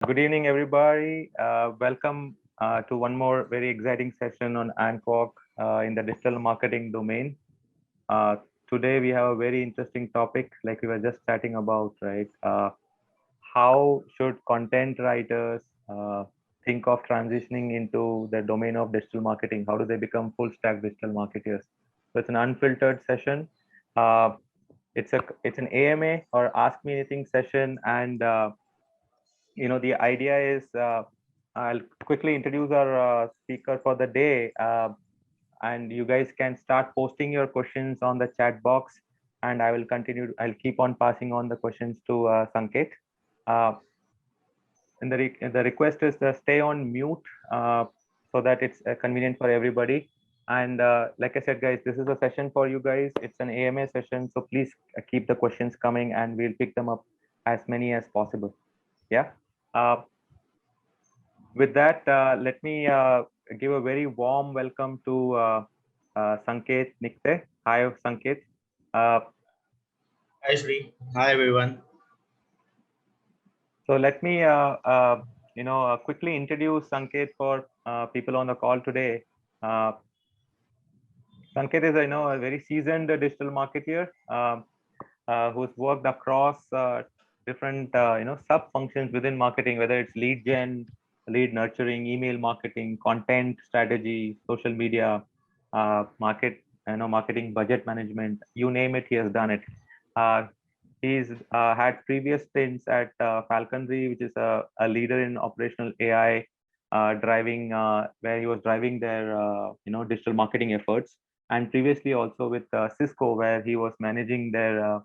Good evening, everybody. Welcome to one more very exciting session on Antwork in the digital marketing domain. Uh, Today, we have a very interesting topic, like we were just chatting about, right? How should content writers think of transitioning into the domain of digital marketing? How do they become full stack digital marketers? So it's an unfiltered session. Uh, it's an AMA or Ask Me Anything session, and the idea is I'll quickly introduce our speaker for the day, and you guys can start posting your questions on the chat box, and I'll keep on passing on the questions to Sanket. uh, and the request is to stay on mute, so that it's convenient for everybody. And like I said, guys, this is a session for you guys. It's an AMA session, so please keep the questions coming and we'll pick them up as many as possible. Yeah. uh, With that, let me give a very warm welcome to Sanket Nikte. Hi, Sanket. Uh, Hi Shri. Hi everyone. so let me, quickly introduce Sanket for people on the call today. Uh, Sanket is, a very seasoned digital marketer who's worked across different, sub functions within marketing, whether it's lead gen, lead nurturing, email marketing, content strategy, social media, marketing budget management, you name it, he has done it. Uh, he's had previous stints at Falconry, which is a leader in operational AI, where he was driving their, digital marketing efforts, and previously also with Cisco, where he was managing their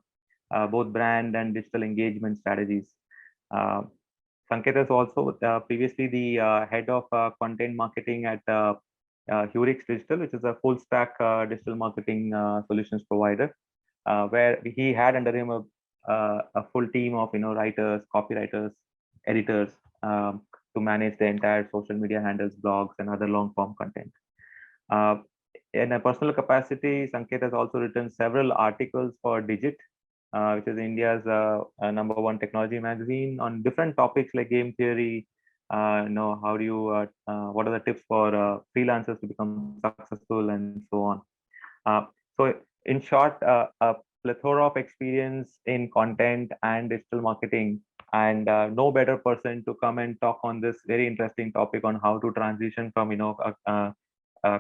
both brand and digital engagement strategies. Uh, Sanket is also previously the head of content marketing at Hurix Digital, which is a full stack digital marketing solutions provider, where he had under him a full team of writers, copywriters, editors, to manage the entire social media handles, blogs, and other long form content. Uh, in a personal capacity, Sanket has also written several articles for Digit, which is India's #1 technology magazine, on different topics like game theory. How do you, what are the tips for freelancers to become successful, and so on. So, in short, a plethora of experience in content and digital marketing, and no better person to come and talk on this very interesting topic on how to transition from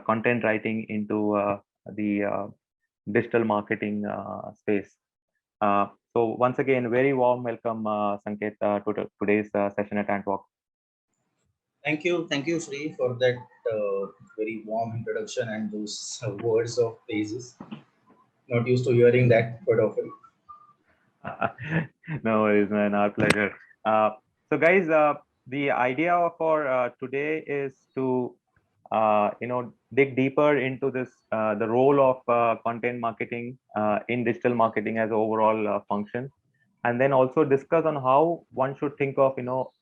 content writing into the digital marketing space. So once again, very warm welcome, Sanket, to today's session at Antwork. Thank you Shri for that very warm introduction and those words of praises. Not used to hearing that quite often. No worries, man. Our pleasure. So, guys, the idea for today is to dig deeper into this, the role of content marketing in digital marketing as overall function, and then also discuss on how one should think of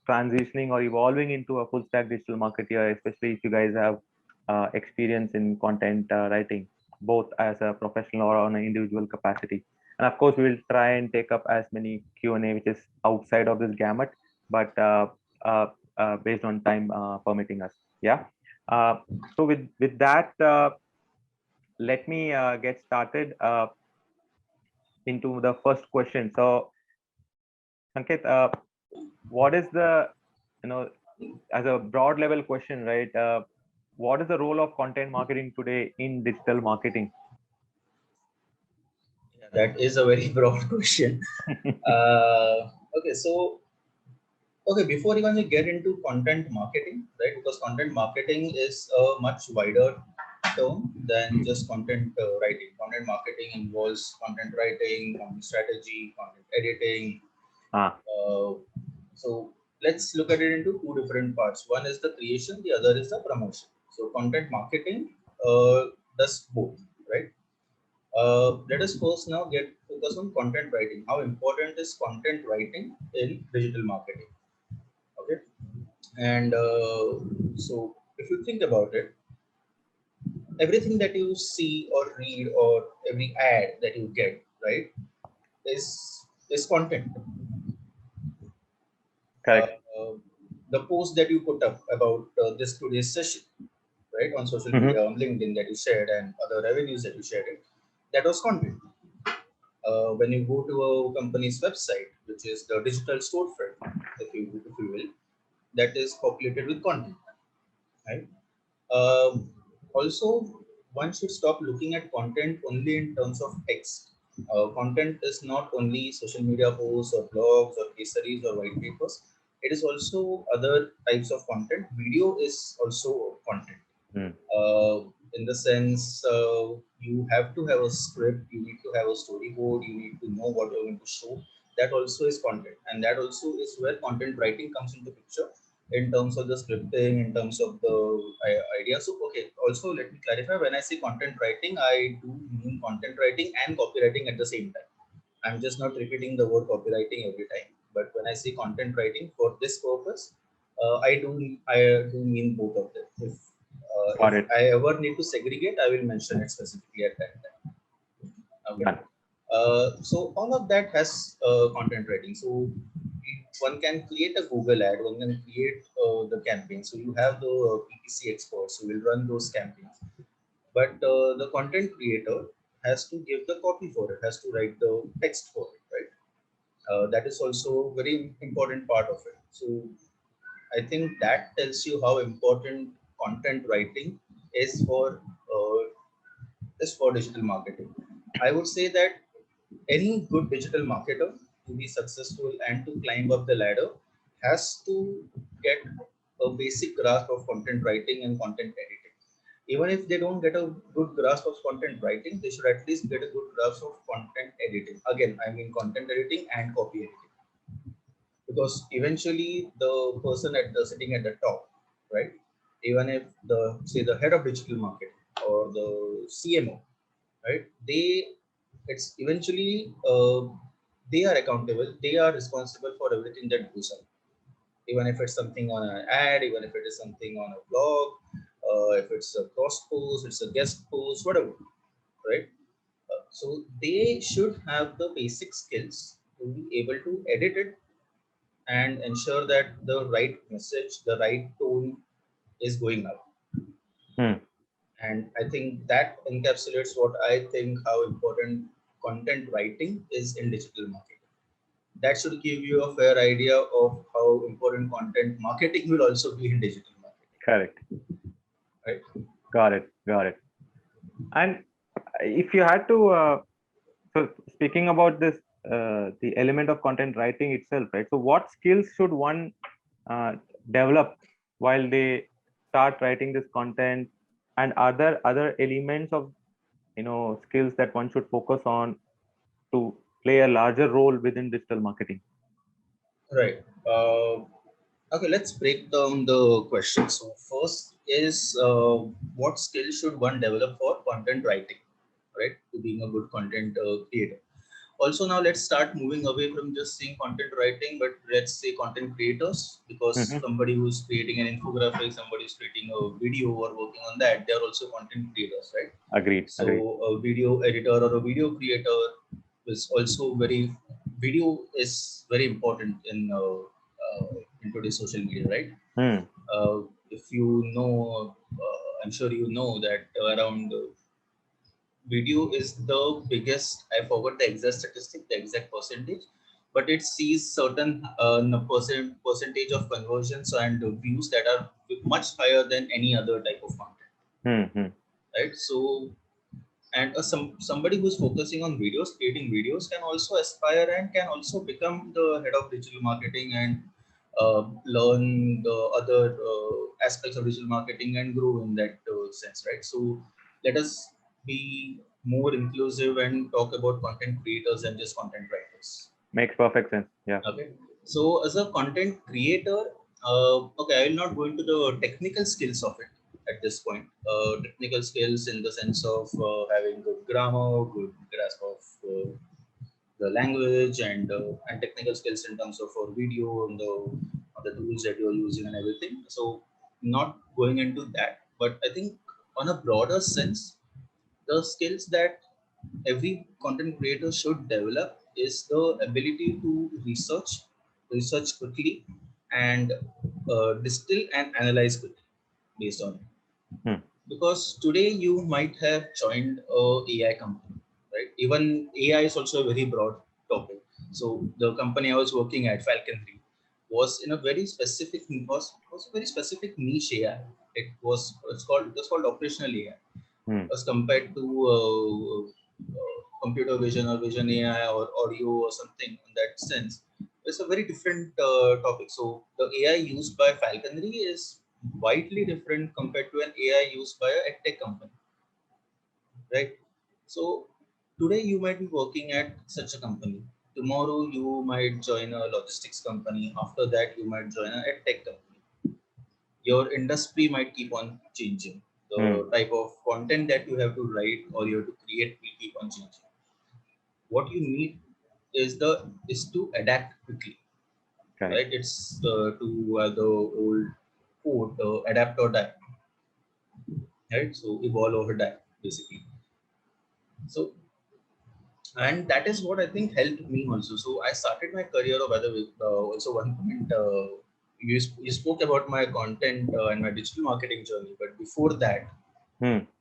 transitioning or evolving into a full stack digital marketer, especially if you guys have experience in content writing, both as a professional or on an individual capacity. And of course, we will try and take up as many Q&A which is outside of this gamut, but uh, based on time permitting us. Yeah. So with that, let me get started into the first question. So, Sanket, what is the, as a broad level question, right? What is the role of content marketing today in digital marketing? Yeah, that is a very broad question. Okay, so before even we get into content marketing, right? Because content marketing is a much wider term than just content writing. Content marketing involves content writing, content strategy, content editing. Ah, Uh, so let's look at it into two different parts. One is the creation, the other is the promotion. So content marketing does both, right? Let us first now get focus on content writing. How important is content writing in digital marketing? Okay, and so if you think about it, everything that you see or read or every ad that you get, right, is content. Uh, correct. the post that you put up about this today's session, right, on social Mm-hmm. media, on LinkedIn that you shared, and other avenues that you shared it, that was content. When you go to a company's website, which is the digital storefront, if you will, that is populated with content, right? Also, one should stop looking at content only in terms of text. Content is not only social media posts or blogs or case studies or white papers. It is also other types of content. Video is also content. Mm. In the sense, you have to have a script, you need to have a storyboard, you need to know what you're going to show. That also is content, and that also is where content writing comes into picture in terms of the scripting, in terms of the idea. So, okay, also let me clarify, when I say content writing, I do mean content writing and copywriting at the same time. I'm just not repeating the word copywriting every time. But when I say content writing for this purpose, I do mean both of them. If Got it. I ever need to segregate, I will mention it specifically at that time. Okay. Done. So all of that has content writing. So one can create a Google ad, one can create the campaign. So you have the PPC experts who will run those campaigns. But the content creator has to give the copy for it, has to write the text for it, right? That is also a very important part of it. So I think that tells you how important content writing is for digital marketing. I would say that any good digital marketer to be successful and to climb up the ladder has to get a basic grasp of content writing and content editing. Even if they don't get a good grasp of content writing, they should at least get a good grasp of content editing. Again, I mean content editing and copy editing, because eventually the person sitting at the top, right, even if the say the head of digital marketing or the CMO, right, it's eventually they are accountable, they are responsible for everything that goes on, even if it's something on an ad, even if it is something on a blog, if it's a cross post, it's a guest post, whatever, right? So they should have the basic skills to be able to edit it and ensure that the right message, the right tone is going out. Hmm. And I think that encapsulates what I think how important content writing is in digital marketing. That should give you a fair idea of how important content marketing will also be in digital marketing, Correct. right? Got it. Got it. And if you had to, so speaking about this, the element of content writing itself, right? So what skills should one develop while they start writing this content, and other elements of skills that one should focus on to play a larger role within digital marketing? Right. Okay, let's break down the question. So first is what skill should one develop for content writing, right? To being a good content creator. Also, now let's start moving away from just saying content writing, but let's say content creators, because Mm-hmm. somebody who's creating an infographic, somebody who's creating a video or working on that, they're also content creators, right? Agreed. So Agreed. a video editor or a video creator is also very important in today's social media, right? Hmm. If you know, I'm sure you know that around video is the biggest. I forgot the exact statistic, the exact percentage, but it sees certain percentage of conversions and views that are much higher than any other type of content, Hmm. right? So, and somebody who's focusing on videos, creating videos, can also aspire and can also become the head of digital marketing and learn the other aspects of digital marketing and grow in that sense, right? So let us be more inclusive and talk about content creators and just content writers. Makes perfect sense. Yeah. Okay. So as a content creator, okay, I will not go into the technical skills of it at this point. Technical skills in the sense of having good grammar, good grasp of the language, and technical skills in terms of for video and the tools that you're using and everything. So not going into that, but I think on a broader sense, the skills that every content creator should develop is the ability to research quickly, and distill and analyze quickly based on it. Because today you might have joined a AI company, right? Even AI is also a very broad topic. So the company I was working at, Falconry, was in a very specific was a very specific niche AI. It was called operational AI as compared to computer vision or vision AI or audio or something in that sense. It's a very different topic. So the AI used by Falconry is widely different compared to an AI used by a edtech company, right? So today you might be working at such a company. Tomorrow you might join a logistics company. After that you might join a edtech company. Your industry might keep on changing. The type of content that you have to write or you have to create will keep on changing. What you need is to adapt quickly, right? It's to the old quote, adapt or die, right? So evolve or die, basically. So, and that is what I think helped me also. So I started my career, or by the way, also one point, you spoke about my content and my digital marketing journey, but before that,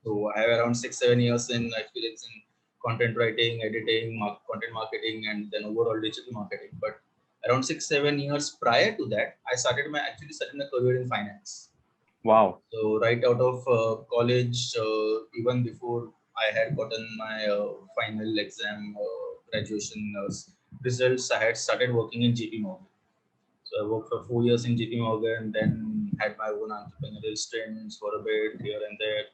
so I have around 6-7 years in experience in content writing, editing, content marketing, and then overall digital marketing. But around 6-7 years prior to that, I actually started my career in finance. Wow. So right out of college, even before I had gotten my final exam graduation results, I had started working in JP Morgan. So I worked for 4 years in JP Morgan, then had my own entrepreneurial stints for a bit here and there,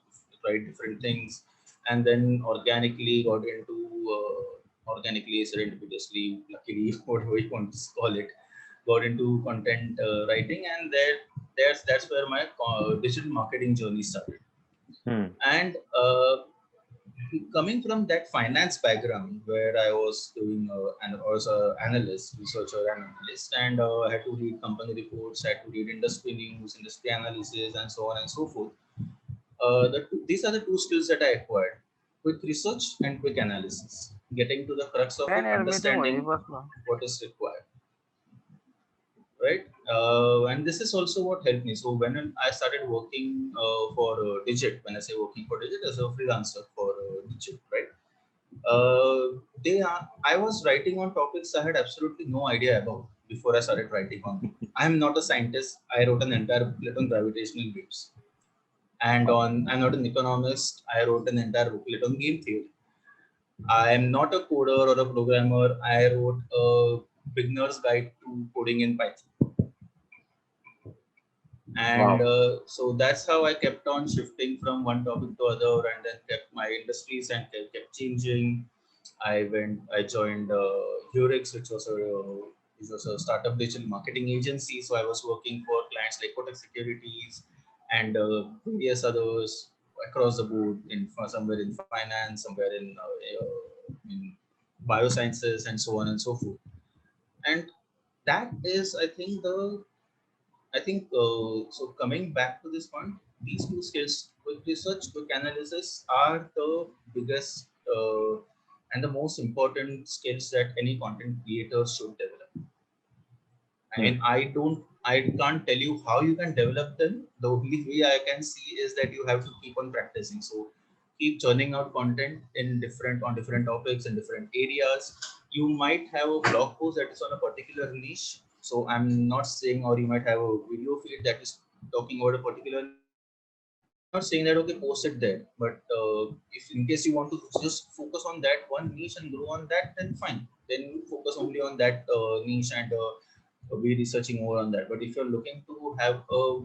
tried different things, and then organically, serendipitously, luckily, whatever you want to call it, got into content writing, and that's where my digital marketing journey started. And coming from that finance background where I was doing and was an analyst, researcher and analyst, and I had to read company reports, had to read industry news, industry analysis, and so on and so forth. These are the two skills that I acquired: quick research and quick analysis, getting to the crux of it, understanding what is required. Right, and this is also what helped me. So when I started working for Digit, when I say working for Digit as a freelancer for Digit, right, I was writing on topics I had absolutely no idea about before I started writing on them. I'm not a scientist. I wrote an entire booklet on gravitational waves, and I'm not an economist. I wrote an entire booklet on game theory. I am not a coder or a programmer. I wrote a beginner's guide to coding in Python. And so that's how I kept on shifting from one topic to other, and then kept my industries and kept changing. I joined Hurix, which was a startup digital marketing agency. So I was working for clients like Kotak Securities and various others across the board, somewhere in finance, somewhere in biosciences, and so on and so forth. And that is, I think so. Coming back to this point, these two skills, quick research, quick analysis, are the biggest and the most important skills that any content creator should develop. I mean, I can't tell you how you can develop them. The only way I can see is that you have to keep on practicing. So keep churning out content on different topics in different areas. You might have a blog post that is on a particular niche. So I'm not saying, or you might have a video feed that is talking about a particular niche. I'm not saying that, okay, post it there. But if in case you want to just focus on that one niche and grow on that, then fine. Then you focus only on that niche and be researching more on that. But if you're looking to have a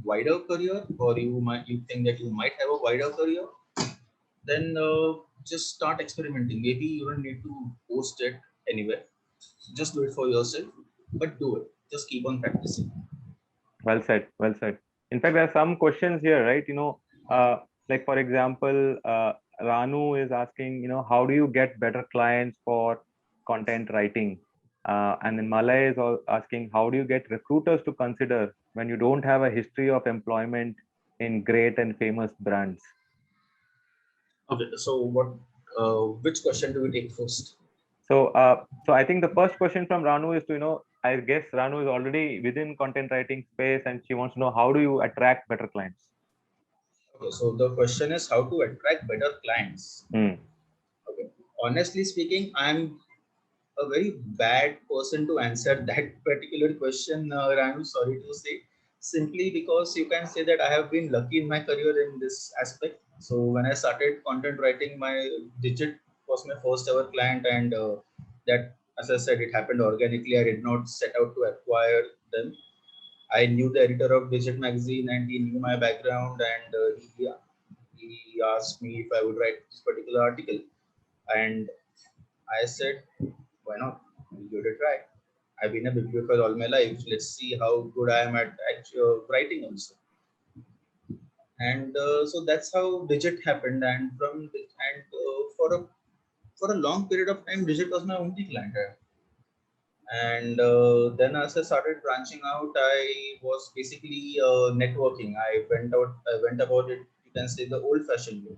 wider career, or you think that you might have a wider career, then just start experimenting. Maybe you don't need to post it anywhere. Just do it for yourself, but do it. Just keep on practicing. Well said. Well said. In fact, there are some questions here, right? Like for example, Ranu is asking, how do you get better clients for content writing? And then Malay is asking, how do you get recruiters to consider when you don't have a history of employment in great and famous brands? Okay, so which question do we take first? So I think the first question from Ranu is to, I guess Ranu is already within content writing space, and she wants to know, how do you attract better clients? Okay, so the question is how to attract better clients. Hmm. Okay, honestly speaking, I'm a very bad person to answer that particular question, Ranu, sorry to say, simply because you can say that I have been lucky in my career in this aspect. So when I started content writing, my Digit was my first ever client, and that, as I said, it happened organically. I did not set out to acquire them. I knew the editor of Digit magazine, and he knew my background, and he asked me if I would write this particular article, and I said, why not? We'll give it a try. I've been a bibliophile all my life. Let's see how good I am at writing also. And so that's how Digit happened. And for a long period of time, Digit was my only client. And then as I started branching out, I was basically networking. I went about it. You can say the old-fashioned way.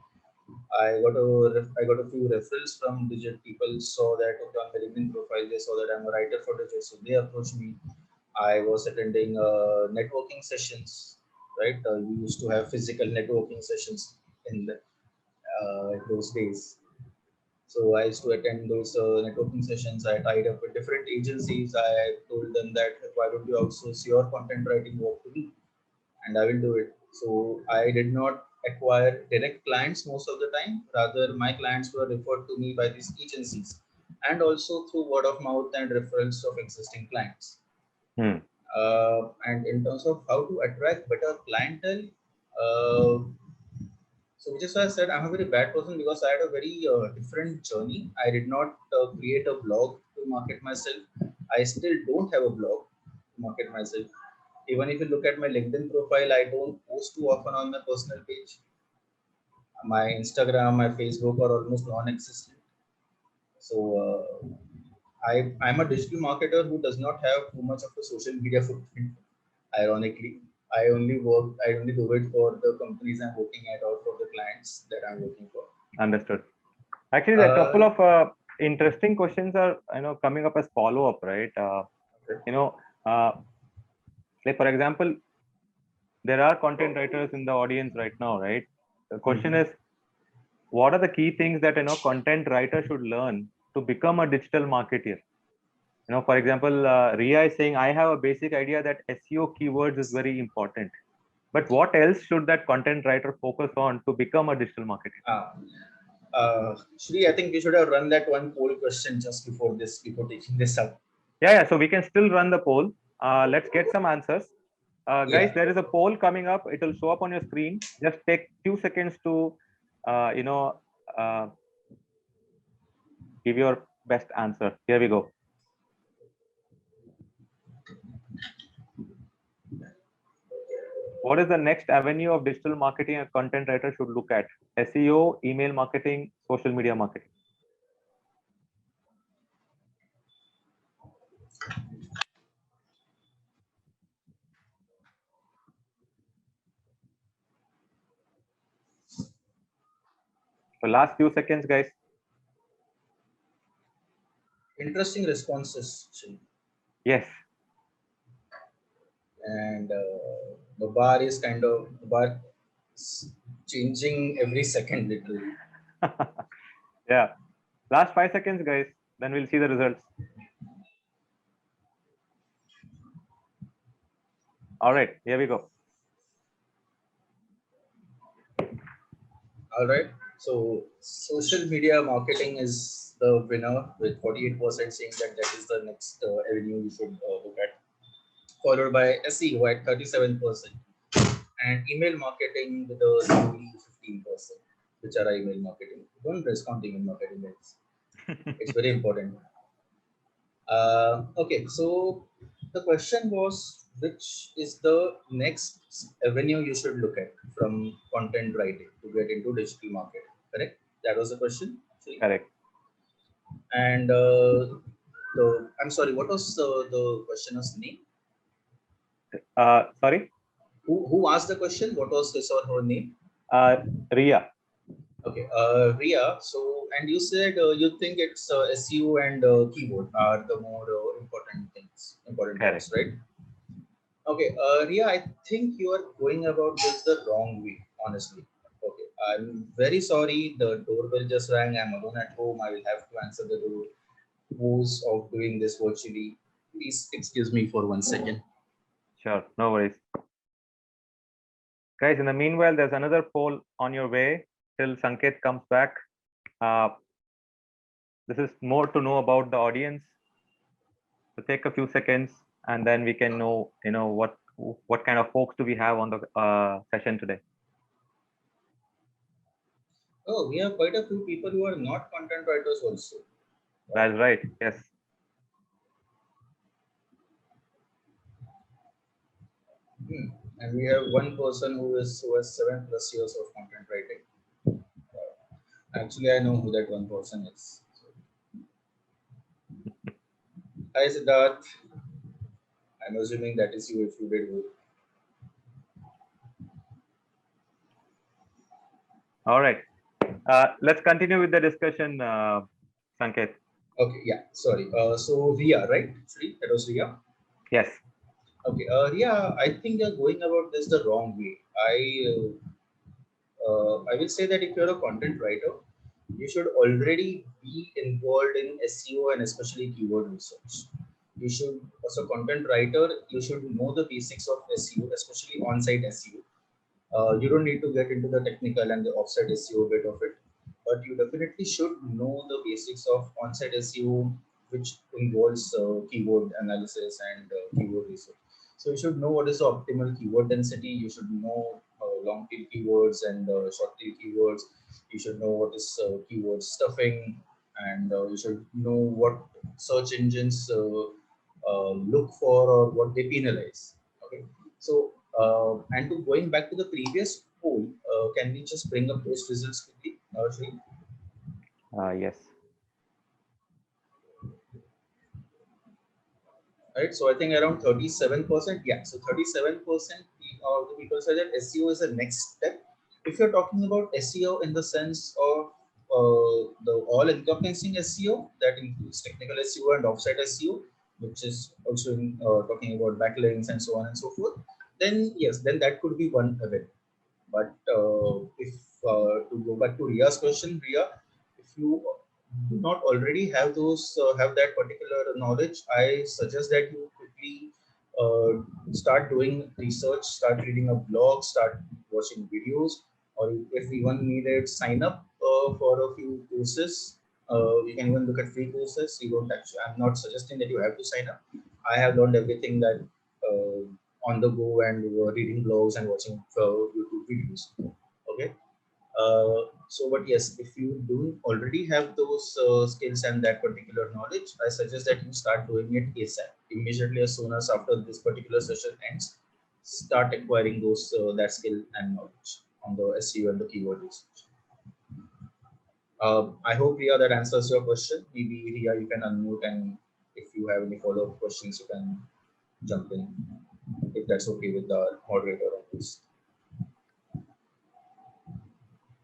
I got a few referrals from Digit. People saw that on my LinkedIn profile. They saw that I'm a writer for Digit, so they approached me. I was attending networking sessions. Right, we used to have physical networking sessions in those days. So I used to attend those networking sessions. I tied up with different agencies. I told them that why don't you outsource your content writing work to me, and I will do it. So I did not acquire direct clients most of the time. Rather, my clients were referred to me by these agencies, and also through word of mouth and referrals of existing clients. Hmm. And in terms of how to attract better clientele, uh, so which is why I said I'm a very bad person because I had a very different journey. I did not create a blog to market myself. I still don't have a blog to market myself. Even if you look at my LinkedIn profile, I don't post too often on my personal page. My Instagram, my Facebook are almost non-existent. So I'm a digital marketer who does not have too much of a social media footprint. Ironically, I only do it for the companies I'm working at or for the clients that I'm working for. Understood. Actually, there are a couple of interesting questions are coming up as follow up, right? Like for example, there are content writers in the audience right now, right? The question is, what are the key things that content writer should learn to become a digital marketer? For example, Ria is saying, I have a basic idea that SEO keywords is very important. But what else should that content writer focus on to become a digital marketer? Shri, I think we should have run that one poll question just before taking this up. Yeah. So we can still run the poll. Let's get some answers. Guys, there is a poll coming up. It will show up on your screen. Just take 2 seconds to, give your best answer. Here we go. What is the next avenue of digital marketing a content writer should look at? SEO, email marketing, social media marketing. So last few seconds, guys. Interesting responses, Shri. Yes. And the bar is changing every second, literally. Yeah. Last 5 seconds, guys. Then we'll see the results. All right. Here we go. All right. So social media marketing is the winner with 48% saying that is the next avenue you should look at, followed by SEO at 37%, and email marketing with a newly 15%, which are email marketing. Don't discount email marketing, guys. It's very important. Okay, so the question was, which is the next avenue you should look at from content writing to get into digital marketing? Correct? That was the question. Actually. Correct. And I'm sorry, what was the questioner's name? Sorry? Who asked the question? What was his or her name? Ria. Okay, Ria. So, and you said you think it's SEO and keyword are the more important things, important Correct. parts, right? Okay, Ria, I think you are going about this the wrong way, honestly. Okay, I'm very sorry. The doorbell just rang. I'm alone at home. I will have to answer the door. Who's of doing this virtually? Please excuse me for 1 second. Sure. No worries. Guys, in the meanwhile, there's another poll on your way till Sanket comes back. Uh, this is more to know about the audience. So take a few seconds and then we can know, what kind of folks do we have on the session today. Oh, we have quite a few people who are not content writers also. Wow. That's right. Yes. And we have one person who has 7+ years of content writing. Actually, I know who that one person is. So, hi Siddharth. I'm assuming that is you if you did good. All right. Let's continue with the discussion, Sanket. Okay, yeah, sorry. So Ria, right? Sorry, that was Ria. Yes. Okay, Ria, I think you're going about this the wrong way. I will say that if you're a content writer, you should already be involved in SEO and especially keyword research. You should, as a content writer, you should know the basics of SEO, especially on-site SEO. You don't need to get into the technical and the offsite SEO bit of it, but you definitely should know the basics of on-site SEO, which involves keyword analysis and keyword research. So you should know what is the optimal keyword density. You should know long tail keywords and short tail keywords. You should know what is keyword stuffing, and you should know what search engines look for or what they penalize. Okay, so and to going back to the previous poll, can we just bring up those results quickly? Shri? Yes. Right. So I think around 37%. Yeah. So 37% of the people say that SEO is the next step. If you're talking about SEO in the sense of the all-encompassing SEO, that includes technical SEO and offsite SEO, which is also talking about backlinks and so on and so forth, then yes, then that could be one event. But if to go back to Ria's question, Ria, if you do not already have that particular knowledge, I suggest that you quickly start doing research, start reading a blog, start watching videos, or if even needed, sign up for a few courses. You can even look at free courses. You don't actually. I'm not suggesting that you have to sign up. I have learned everything that on the go and reading blogs and watching YouTube videos. Okay. But yes, if you do already have those skills and that particular knowledge, I suggest that you start doing it ASAP, immediately as soon as after this particular session ends. Start acquiring those that skill and knowledge on the SEO and the keyword research. I hope Ria that answers your question. Maybe Ria, you can unmute, and if you have any follow-up questions, you can jump in if that's okay with the moderator on this.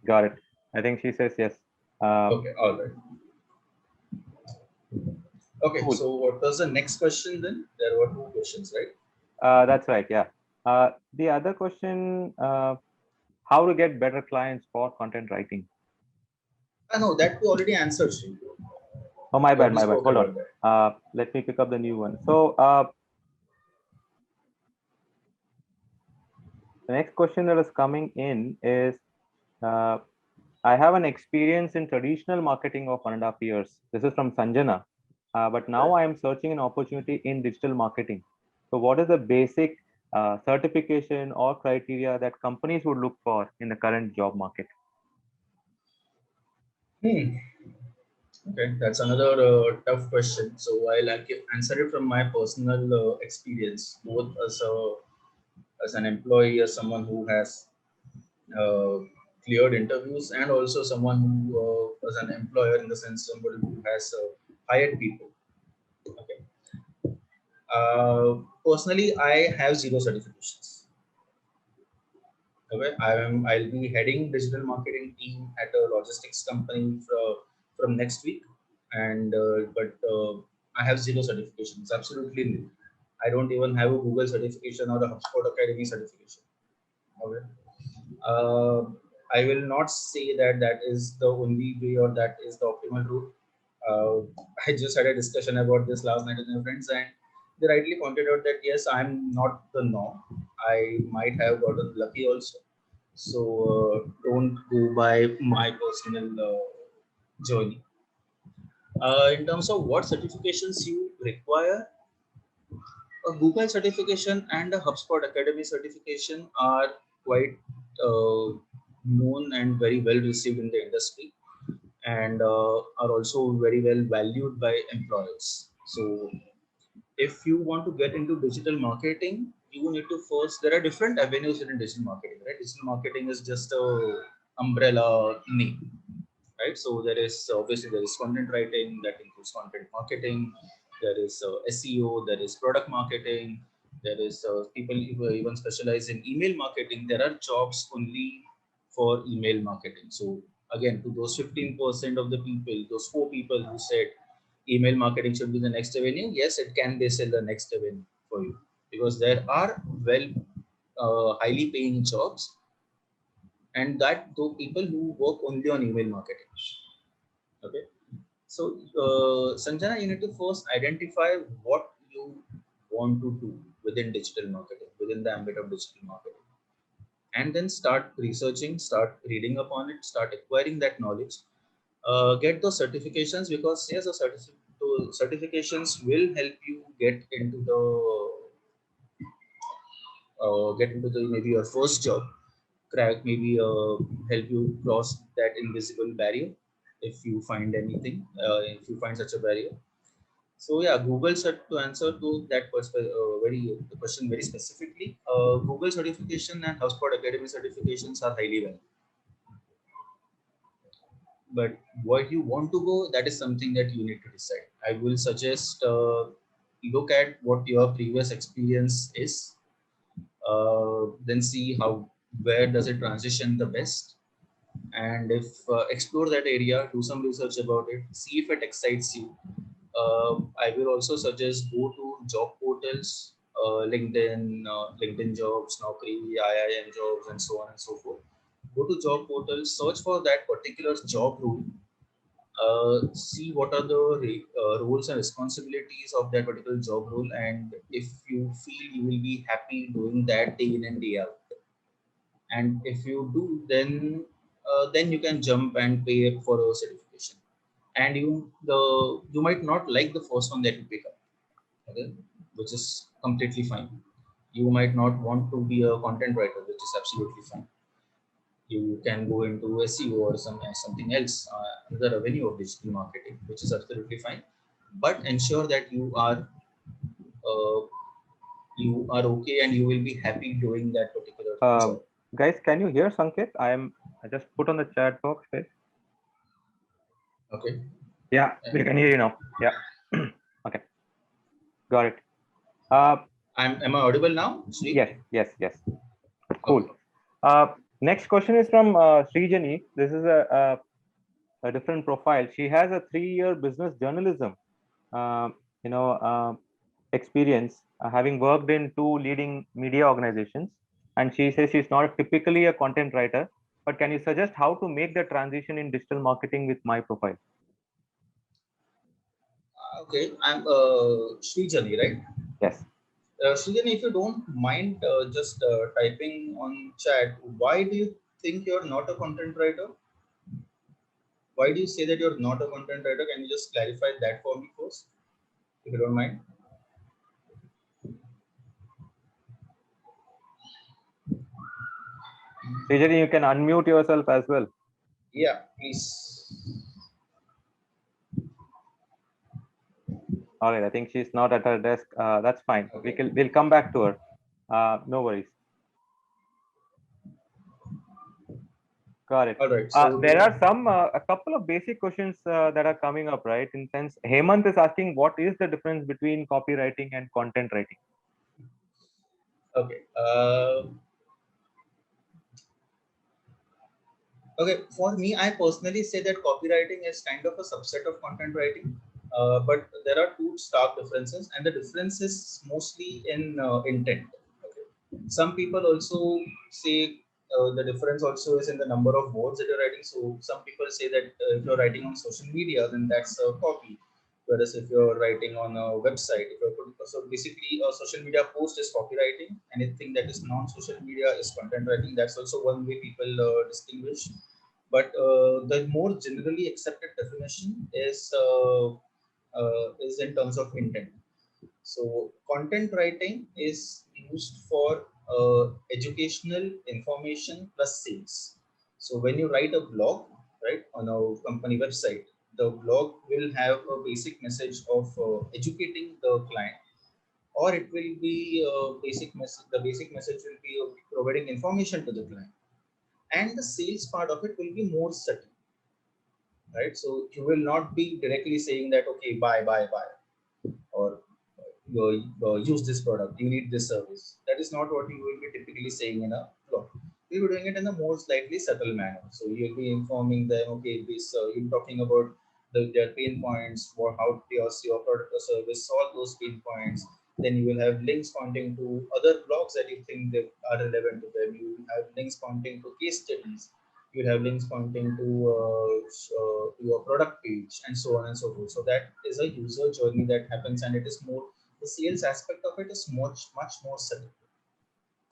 Got it. I think she says yes. Okay, all right. Okay, Cool. so what was the next question then? There were two questions, right? That's right. Yeah. The other question, how to get better clients for content writing? No, that we already answered, Sri. Oh, my We bad, already my bad. spoke Hold about on. that. Let me pick up the new one. So the next question that is coming in is, I have an experience in traditional marketing of 1.5 years. This is from Sanjana. But now I am searching an opportunity in digital marketing. So what is the basic certification or criteria that companies would look for in the current job market? Okay, that's another tough question. So I'll answer it from my personal experience, both as an employee, as someone who has uh, cleared interviews, and also someone who as an employer in the sense somebody who has hired people. Okay. Personally, I have zero certifications. Okay, I'll be heading digital marketing team at a logistics company from next week, and I have zero certifications, absolutely nil. I don't even have a Google certification or a HubSpot Academy certification. Okay, uh, I will not say that that is the only way or that is the optimal route. I just had a discussion about this last night with my friends, and they rightly pointed out that yes, I'm not the norm. I might have gotten lucky also. So don't go by my personal journey. In terms of what certifications you require, a Google certification and a HubSpot Academy certification are quite uh, known and very well received in the industry, and are also very well valued by employers. So if you want to get into digital marketing, you need to first, there are different avenues in digital marketing, right? Digital marketing is just a umbrella name, right? So there is obviously there is content writing that includes content marketing, there is SEO, there is product marketing, there is people who even specialize in email marketing. There are jobs only for email marketing. So again, to those 15% of the people, those four people who said email marketing should be the next avenue, yes, it can be still the next avenue for you, because there are well highly paying jobs, and that though people who work only on email marketing. Okay, so Sanjana, you need to first identify what you want to do within digital marketing, within the ambit of digital marketing, and then start researching, start reading upon it, start acquiring that knowledge, get those certifications, because yes, the certifications will help you get into the maybe your first job, crack maybe help you cross that invisible barrier if you find anything, if you find such a barrier. So yeah, Google cert, to answer to that very the question very specifically, Google certification and HubSpot Academy certifications are highly valued. But what you want to go, that is something that you need to decide. I will suggest look at what your previous experience is, then see how where does it transition the best, and if explore that area, do some research about it, see if it excites you. I will also suggest go to job portals, LinkedIn Jobs, Naukri, IIM Jobs, and so on and so forth. Go to job portals, search for that particular job role, see what are the roles and responsibilities of that particular job role, and if you feel you will be happy doing that day in and day out, and if you do, then you can jump and pay for a certification. And you might not like the first one that you pick up, okay, which is completely fine. You might not want to be a content writer, which is absolutely fine. You can go into SEO or something else, another avenue of digital marketing, which is absolutely fine. But ensure that uh, you are okay and you will be happy doing that particular job. Guys, can you hear Sanket? I just put on the chat box, guys. Okay. Yeah, we can hear you now. Yeah. Okay. Got it. Uh, Am I audible now, Sri? yes. Cool. Okay. Next question is from Srijani. This is a different profile. She has a 3-year business journalism, uh, you know, experience, having worked in 2 leading media organizations. And she says she's not typically a content writer, but can you suggest how to make the transition in digital marketing with my profile? Okay, I'm Srijani, right? Yes. Srijani, if you don't mind just typing on chat, why do you think you're not a content writer? Why do you say that you're not a content writer? Can you just clarify that for me first, if you don't mind? Srijani, you can unmute yourself as well. Yeah, please. All right, I think she's not at her desk. That's fine. Okay. We'll come back to her. No worries. Got it. All right. So There are a couple of basic questions that are coming up, right? In sense, Hemant is asking, what is the difference between copywriting and content writing? okay. Okay, for me, I personally say that copywriting is kind of a subset of content writing, but there are two stark differences, and the difference is mostly in intent. Okay. Some people also say the difference also is in the number of words that you're writing. So some people say that if you're writing on social media, then that's a copy. Whereas if you're writing on a website, if you're so basically a social media post is copywriting. Anything that is non-social media is content writing. That's also one way people distinguish. But the more generally accepted definition is in terms of intent. So content writing is used for educational information plus sales. So when you write a blog, right, on a company website, the blog will have a basic message of educating the client, or it will be basic message. The basic message will be providing information to the client, and the sales part of it will be more subtle, right? So you will not be directly saying that okay, buy, or use this product, you need this service. That is not what you will be typically saying in a blog. You'll be doing it in a more slightly subtle manner. So you'll be informing them, okay, this you're talking about their pain points, or how to use your product or service, solve those pain points. Then you will have links pointing to other blogs that you think that are relevant to them. You will have links pointing to case studies. You'll have links pointing to your product page, and so on and so forth. So that is a user journey that happens, and it is more, the sales aspect of it is much more subtle.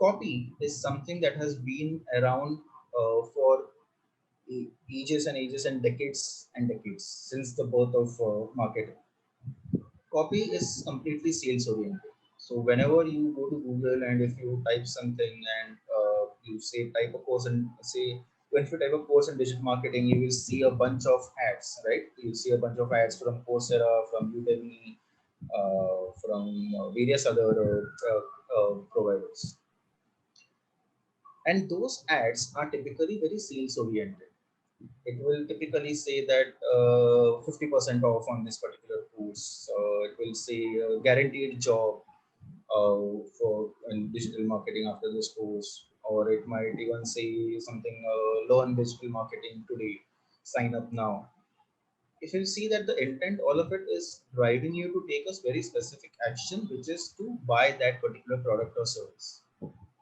Copy is something that has been around for ages and ages and decades since the birth of marketing. Copy is completely sales oriented. So whenever you go to Google and if you type something and you say type a course and say, when you type a course in digital marketing, you will see a bunch of ads, right? You'll see a bunch of ads from Coursera, from Udemy, from various other providers. And those ads are typically very sales oriented. It will typically say that 50% off on this particular course. It will say guaranteed job for in digital marketing after this course, or it might even say something, learn digital marketing today, sign up now. If you see that the intent, all of it is driving you to take a very specific action, which is to buy that particular product or service,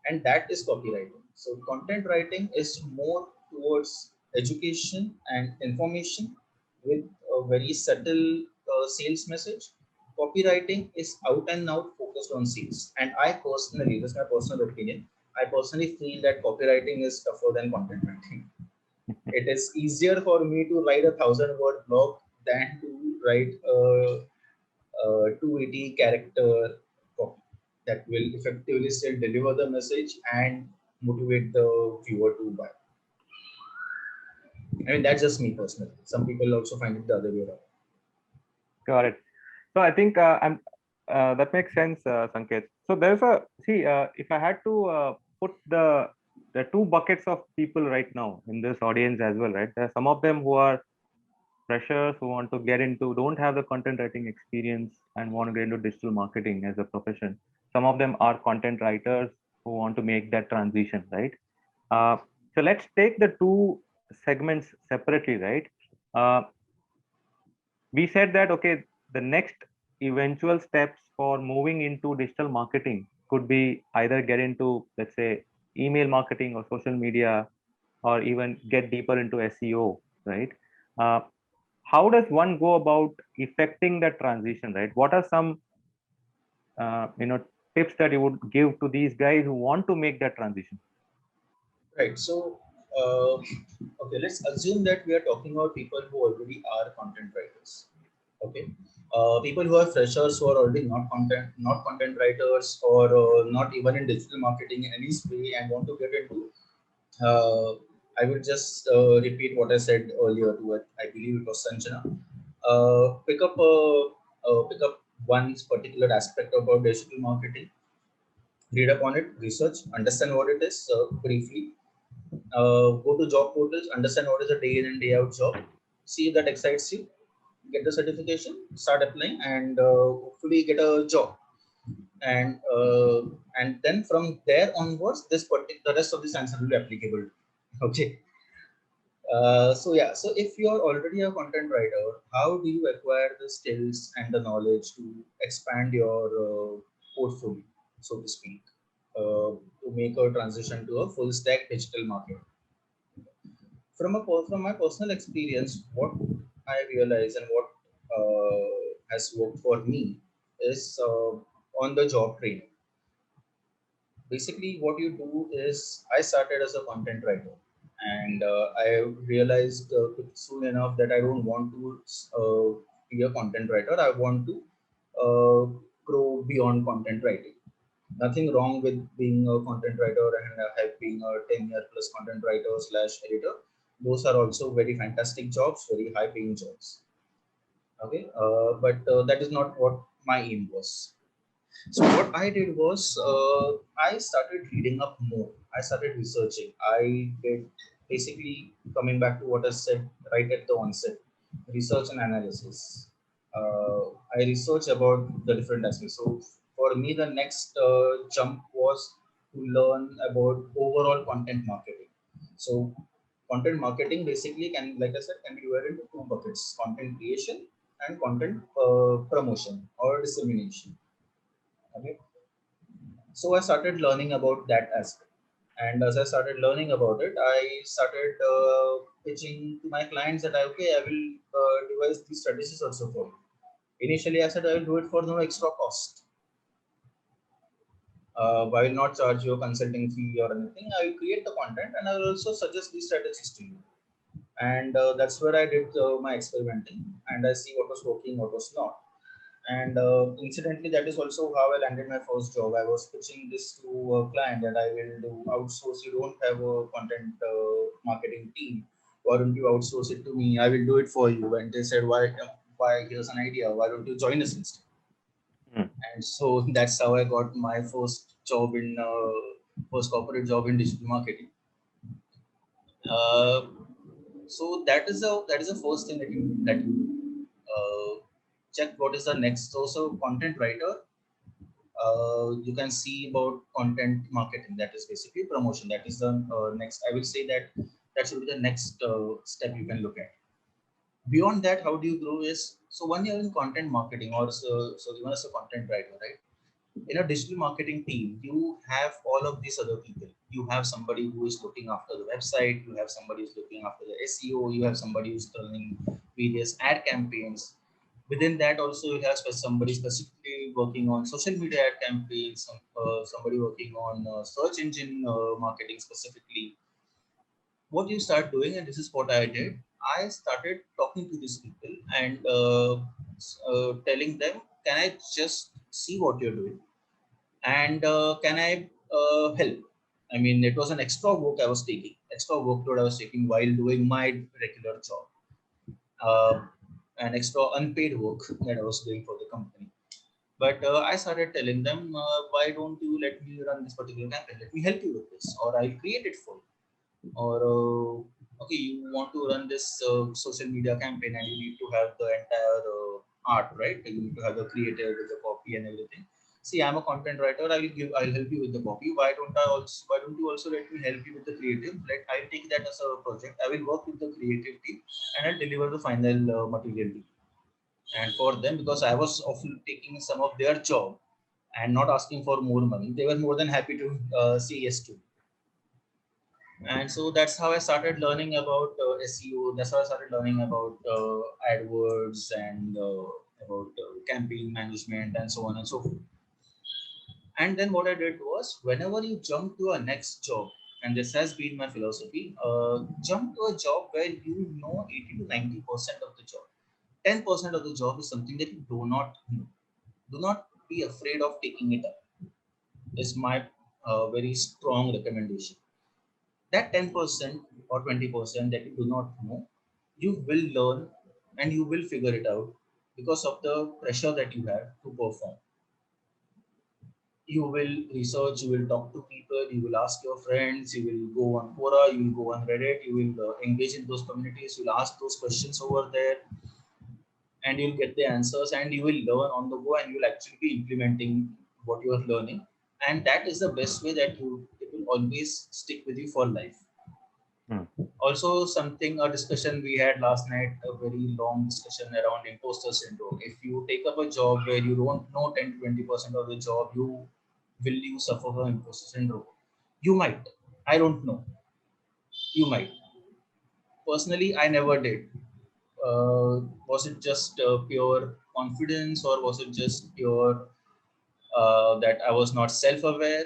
and that is copywriting. So content writing is more towards education and information with a very subtle sales message. Copywriting is out and out focused on sales, and I personally, this is my personal opinion, I personally feel that copywriting is tougher than content writing. It is easier for me to write a 1,000 word blog than to write a 280 character copy that will effectively still deliver the message and motivate the viewer to buy. I mean, that's just me personally. Some people also find it the other way around. Got it. So I think that makes sense, Sanket. So there's a if I had to put the two buckets of people right now in this audience as well, right? There are some of them who are freshers who want to get into, don't have the content writing experience and want to get into digital marketing as a profession. Some of them are content writers who want to make that transition, right? So let's take the two segments separately, right? Uh, we said that, okay, the next eventual steps for moving into digital marketing could be either get into, let's say, email marketing or social media, or even get deeper into SEO, right? Uh, how does one go about effecting that transition, right? What are some tips that you would give to these guys who want to make that transition? Right. So, okay, let's assume that we are talking about people who already are content writers. Okay. People who are freshers, who are already not content writers, or not even in digital marketing in any way, and want to get into. I will just repeat what I said earlier to it. I believe it was Sanjana. Pick up one particular aspect about digital marketing, read up on it, research, understand what it is briefly, go to job portals, understand what is a day in and day out job, see if that excites you, get the certification, start applying, and hopefully get a job. And then from there onwards, the rest of this answer will be applicable. Okay. So yeah, so if you are already a content writer, how do you acquire the skills and the knowledge to expand your portfolio, so to speak, to make a transition to a full stack digital market? From my personal experience, what I realize and what has worked for me is on the job training. Basically what you do is, I started as a content writer, and I realized soon enough that I don't want to be a content writer. I want to uh, grow beyond content writing. Nothing wrong with being a content writer and being a 10-year plus content writer slash editor. Those are also very fantastic jobs, very high paying jobs. Okay, but that is not what my aim was. So what I did was, I started reading up more. I started researching. I did, basically coming back to what I said right at the onset, research and analysis. I researched about the different aspects. So for me, the next jump was to learn about overall content marketing. So content marketing basically can, like I said, can be divided into two buckets: content creation and content promotion or dissemination. Okay, so I started learning about that aspect. And as I started learning about it, I started pitching to my clients that okay, I will devise these strategies also for you. Initially, I said I will do it for no extra cost. I will not charge you a consulting fee or anything. I will create the content and I will also suggest these strategies to you. And that's where I did my experimenting, and I see what was working, what was not. And incidentally, that is also how I landed my first job. I was pitching this to a client that I will do outsource. You don't have a content marketing team. Why don't you outsource it to me? I will do it for you. And they said, why? Why? Here's an idea. Why don't you join us instead? Hmm. And so that's how I got my first job in first corporate job in digital marketing. Uh, so that is the first thing that you check. What is the next? So content writer, you can see about content marketing. That is basically promotion. That is the next. I will say that that should be the next step you can look at. Beyond that, how do you grow is, so when you're in content marketing or so even as a content writer, right? In a digital marketing team, you have all of these other people. You have somebody who is looking after the website. You have somebody who's looking after the SEO. You have somebody who's running various ad campaigns. Within that, also you have somebody specifically working on social media ad campaigns. Somebody working on search engine marketing specifically. What you start doing, and this is what I did. I started talking to these people and telling them, "Can I just see what you're doing? And can I help?" I mean, it was an extra work I was taking, extra workload I was taking while doing my regular job, uh, an extra unpaid work that I was doing for the company. But I started telling them, why don't you let me run this particular campaign? Let me help you with this, or I'll create it for you. Or okay, you want to run this social media campaign and you need to have the entire art, right? You need to have the creative with the copy and everything. See, I'm a content writer. I'll help you with the copy. Why don't you also let me help you with the creative? I'll take that as a project. I will work with the creative team and I'll deliver the final material to you. And for them, because I was often taking some of their job and not asking for more money, they were more than happy to say yes to. And so that's how I started learning about SEO. That's how I started learning about AdWords and about campaign management and so on and so forth. And then what I did was, whenever you jump to a next job, and this has been my philosophy, jump to a job where you know 80 to 90% of the job. 10% of the job is something that you do not know. Do not be afraid of taking it up. Is my very strong recommendation. That 10% or 20% that you do not know, you will learn and you will figure it out because of the pressure that you have to perform. You will research, you will talk to people, you will ask your friends, you will go on Quora, you will go on Reddit, you will engage in those communities, you will ask those questions over there, and you'll get the answers, and you will learn on the go, and you'll actually be implementing what you are learning. And that is the best way that it will always stick with you for life. Hmm. Also, a discussion we had last night, a very long discussion around imposter syndrome. If you take up a job where you don't know 10 to 20% of the job, you suffer from imposter syndrome? You might. I don't know. You might. Personally, I never did. Was it just pure confidence, or was it just pure that I was not self-aware?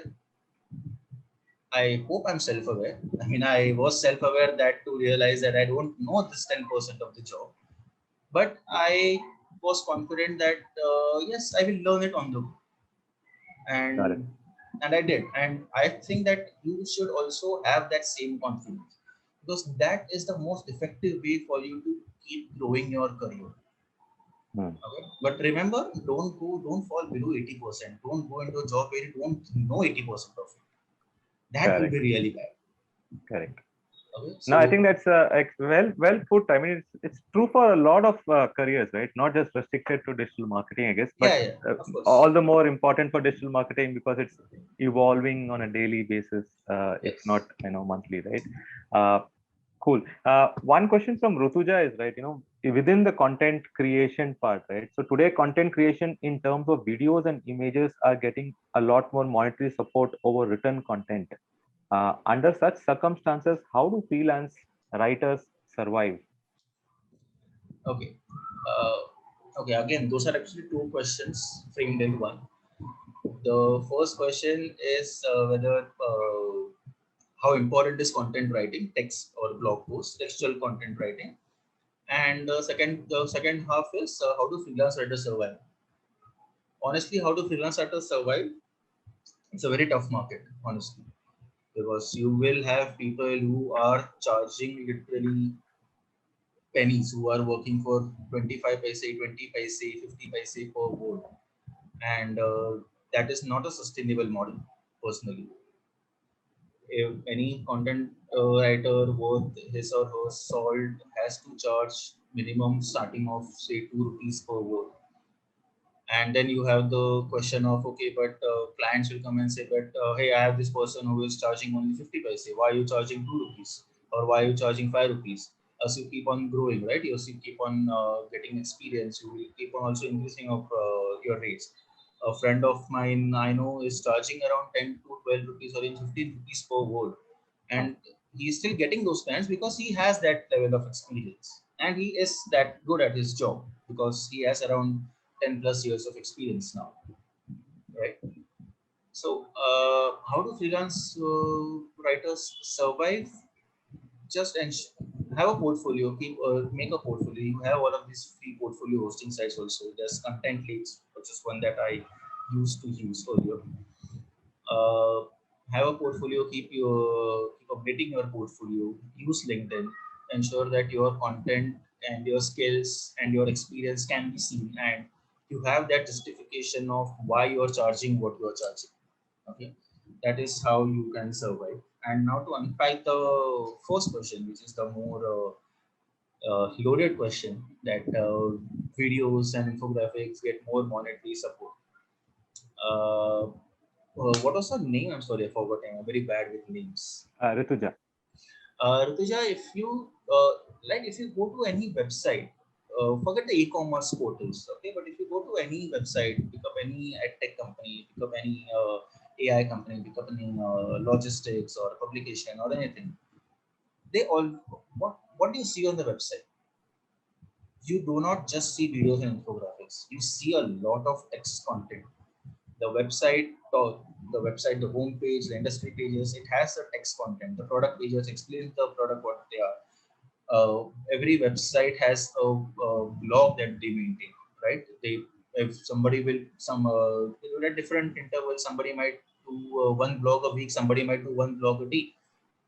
I hope I'm self-aware. I mean, I was self-aware that to realize that I don't know this 10% of the job, but I was confident that yes, I will learn it on the go, Got it. and I did. And I think that you should also have that same confidence, because that is the most effective way for you to keep growing your career. Hmm. Okay, but remember, don't fall below 80%. Don't go into a job where you don't know 80% of it. That will Correct. be really bad. Correct. Okay, No, I so think that's well put. I mean, it's true for a lot of careers, right? Not just restricted to digital marketing, I guess, but yeah, yeah, of course. all the more important for digital marketing because it's evolving on a daily basis, if not Yes. monthly, right? Cool. One question from Rutuja is, right, within the content creation part, right? So today, content creation in terms of videos and images are getting a lot more monetary support over written content. Under such circumstances, how do freelance writers survive? Okay. Uh, okay. Again, those are actually two questions framed in one. The first question is whether how important is content writing, text or blog post, textual content writing, and the second half is how do freelance writers survive. Honestly, how do freelance writers survive? It's a very tough market, honestly, because you will have people who are charging literally pennies, who are working for 25 paise, 20 paise, 50 paise per word, and that is not a sustainable model. Personally, if any content writer worth his or her salt has to charge minimum starting of say 2 rupees per word. And then you have the question of, okay, but clients will come and say, but hey, I have this person who is charging only 50 paise, why are you charging 2 rupees, or why are you charging 5 rupees? As you keep on growing, right, as you keep on getting experience, you will keep on also increasing of your rates. A friend of mine I know is charging around 10 to 12 rupees or in 15 rupees per word, Oh, and he's still getting those clients because he has that level of experience and he is that good at his job because he has around 10 plus years of experience now, right? So how do freelance writers survive? Just have a portfolio, keep make a portfolio. You have all of these free portfolio hosting sites also. There's Content Leaks, which is one that I used to use earlier. uh, have a portfolio, keep updating your portfolio, use LinkedIn, ensure that your content and your skills and your experience can be seen, and you have that justification of why you are charging what you are charging. Okay, that is how you can survive. And now to unpack the first question, which is the more loaded question, that videos and infographics get more monetary support. What was her name? I'm sorry, I forgot. I'm very bad with names. Rituja. Rituja, if you go to any website, forget the e-commerce portals, okay? But if you go to any website, pick up any tech company, pick up any AI company, pick up any logistics or publication or anything, they all what do you see on the website? You do not just see videos and infographics. You see a lot of text content. The website, the homepage, the industry pages, it has the text content. The product pages explain the product what they are. Every website has a blog that they maintain, right? They if somebody will some at different intervals, somebody might do one blog a week, somebody might do one blog a day,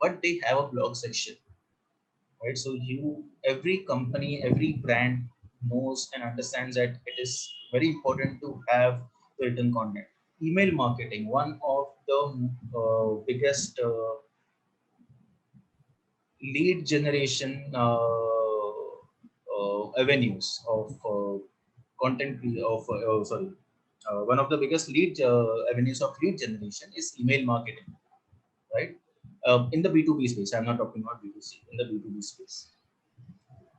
but they have a blog section, right? So every company, every brand knows and understands that it is very important to have written content. Email marketing, one of the biggest lead generation avenues of content of sorry one of the biggest lead avenues of lead generation is email marketing, right? In the B2B space, I'm not talking about B2C. In the B2B space,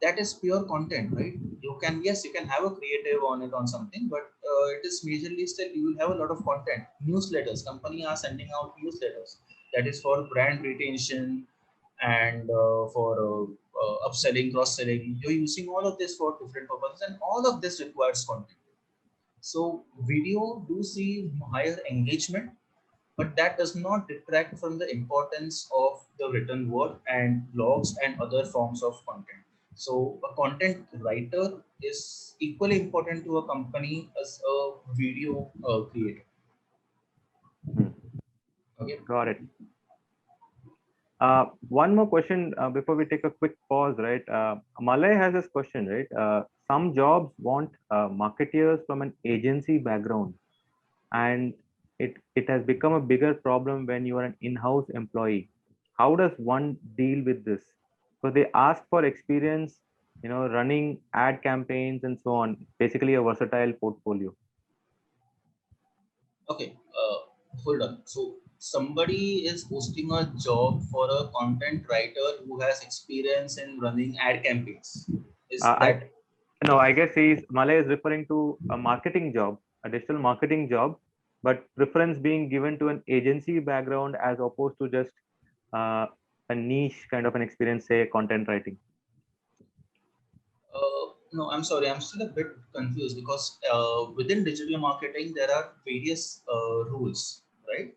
that is pure content, right? You can, yes, you can have a creative on it on something, but it is majorly still you will have a lot of content. Newsletters, company are sending out newsletters that is for brand retention and for upselling, cross selling. You're using all of this for different purposes, and all of this requires content. So video do see higher engagement, but that does not detract from the importance of the written word and blogs and other forms of content. So a content writer is equally important to a company as a video creator. Hmm. Okay. Got it. One more question before we take a quick pause, right? Malay has this question, right? Some jobs want marketeers from an agency background, and it has become a bigger problem when you are an in-house employee. How does one deal with this? So they ask for experience, running ad campaigns and so on. Basically, a versatile portfolio. Okay. Hold on. So somebody is posting a job for a content writer who has experience in running ad campaigns. Is I that No, I guess Malay is referring to a marketing job, a digital marketing job, but preference being given to an agency background as opposed to just uh, a niche kind of an experience, say content writing. no, I'm sorry, I'm still a bit confused because within digital marketing there are various rules, right?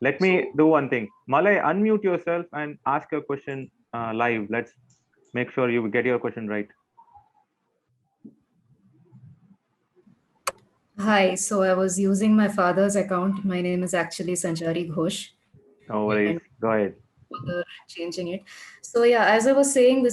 Let me So, do one thing. Malay, unmute yourself and ask your question live. Let's make sure you get your question right. Hi, so I was using my father's account. My name is actually Sanjari Ghosh, No yeah, worries. and Go ahead. further changing it. So yeah, as I was saying,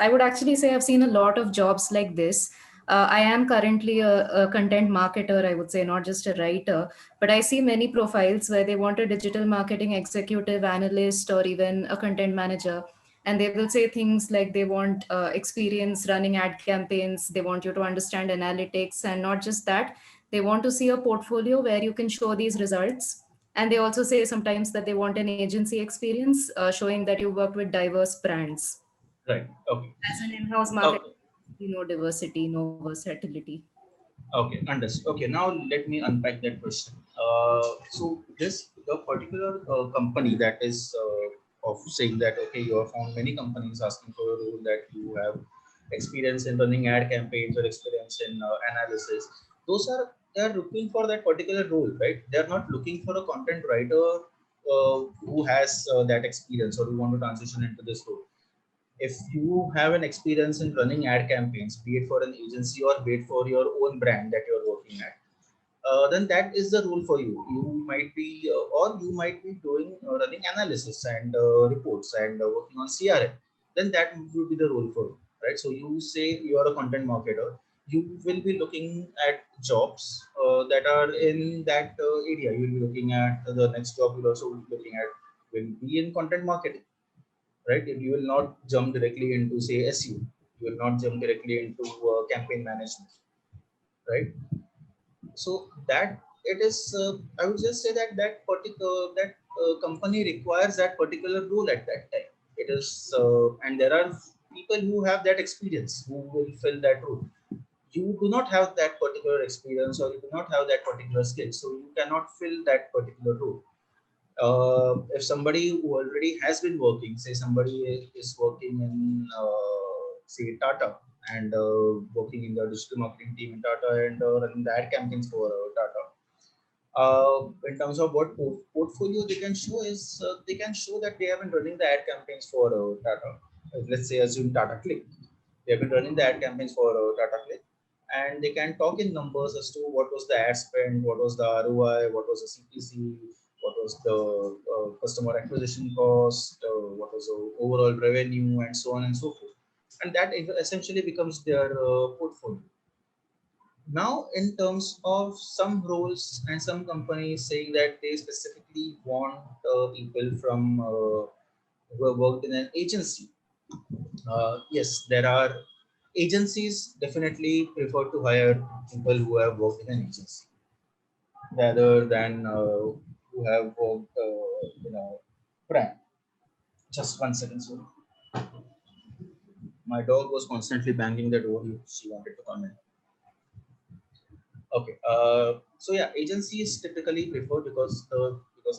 I would actually say I've seen a lot of jobs like this. I am currently a content marketer, I would say, not just a writer, but I see many profiles where they want a digital marketing executive, analyst, or even a content manager. And they will say things like they want experience running ad campaigns, they want you to understand analytics, and not just that, they want to see a portfolio where you can show these results. And they also say sometimes that they want an agency experience, showing that you worked with diverse brands. right. Okay. As an in-house marketer, Okay. no diversity, no versatility. Okay. Understood. Okay. Now let me unpack that question. So this the particular company that is of saying that okay, you have found many companies asking for a role that you have experience in running ad campaigns or experience in analysis. Those are they are looking for that particular role, right? They are not looking for a content writer who has that experience or who want to transition into this role. If you have an experience in running ad campaigns, be it for an agency or be it for your own brand that you're working at, then that is the rule for you. You might be, or you might be doing running analysis and reports and working on CRM. Then that would be the role for you, right? So you say you are a content marketer, you will be looking at jobs that are in that area. You will be looking at the next job. You'll also be looking at will be in content marketing, right? You will not jump directly into say SU. You will not jump directly into campaign management, right? So that it is, I would just say that that particular that company requires that particular role at that time. It is, and there are people who have that experience who will fill that role. You do not have that particular experience or you do not have that particular skill, so you cannot fill that particular role. If somebody who already has been working, say somebody is working in say Tata and working in the digital marketing team in Tata and running the ad campaigns for Tata. In terms of what portfolio they can show is they can show that they have been running the ad campaigns for Tata. Let's say assume Tata Click. They have been running the ad campaigns for Tata Click, and they can talk in numbers as to what was the ad spend, what was the ROI, what was the CPC, what was the customer acquisition cost, what was the overall revenue, and so on and so forth. And that essentially becomes their portfolio. Now, in terms of some roles and some companies saying that they specifically want people from who have worked in an agency. Yes, there are agencies definitely prefer to hire people who have worked in an agency rather than who have worked in a brand. Just 1 second, sorry. My dog was constantly banging the door. She wanted to come in. Okay. So yeah, agency is typically preferred because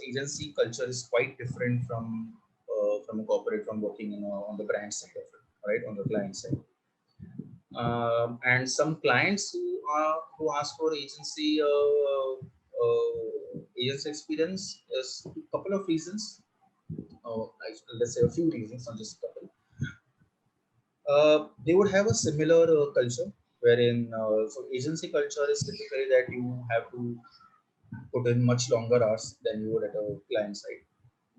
agency culture is quite different from a corporate, from working on the brand side of it, right, on the client side. And some clients who ask for agency experience is a couple of reasons. Let's say a few reasons, not just a couple. They would have a similar culture wherein so agency culture is typically that you have to put in much longer hours than you would at a client side.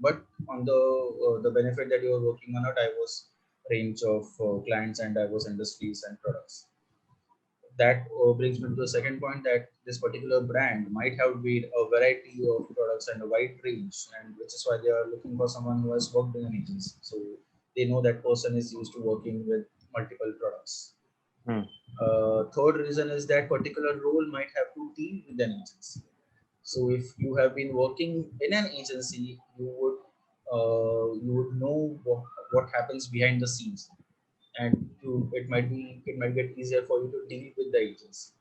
But on the benefit that you are working on a diverse range of clients and diverse industries and products. That brings me to the second point, that this particular brand might have been a variety of products and a wide range, and which is why they are looking for someone who has worked in an agency. So they know that person is used to working with multiple products. Third reason is that particular role might have to deal with an agency. So if you have been working in an agency, you would know what happens behind the scenes, and it might get easier for you to deal with the agency,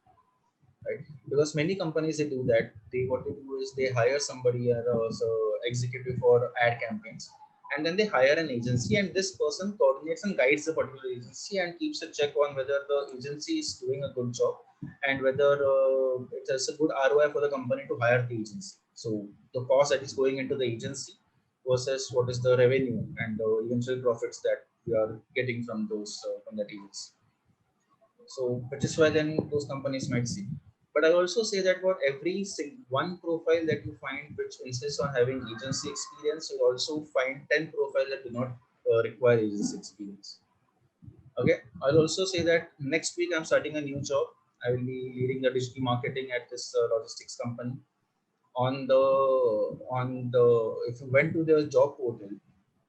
right? Because many companies, they do that. What they do is they hire somebody as a executive for ad campaigns, and then they hire an agency, and this person coordinates and guides the particular agency and keeps a check on whether the agency is doing a good job and whether it has a good ROI for the company to hire the agency. So the cost that is going into the agency versus what is the revenue and the eventual profits that we are getting from those from that agency. So, which is why then those companies might see. But I also say that for every one profile that you find which insists on having agency experience, you also find 10 profiles that do not require agency experience. Okay. I'll also say that next week I'm starting a new job. I will be leading the digital marketing at this logistics company. On the if you went to the job portal,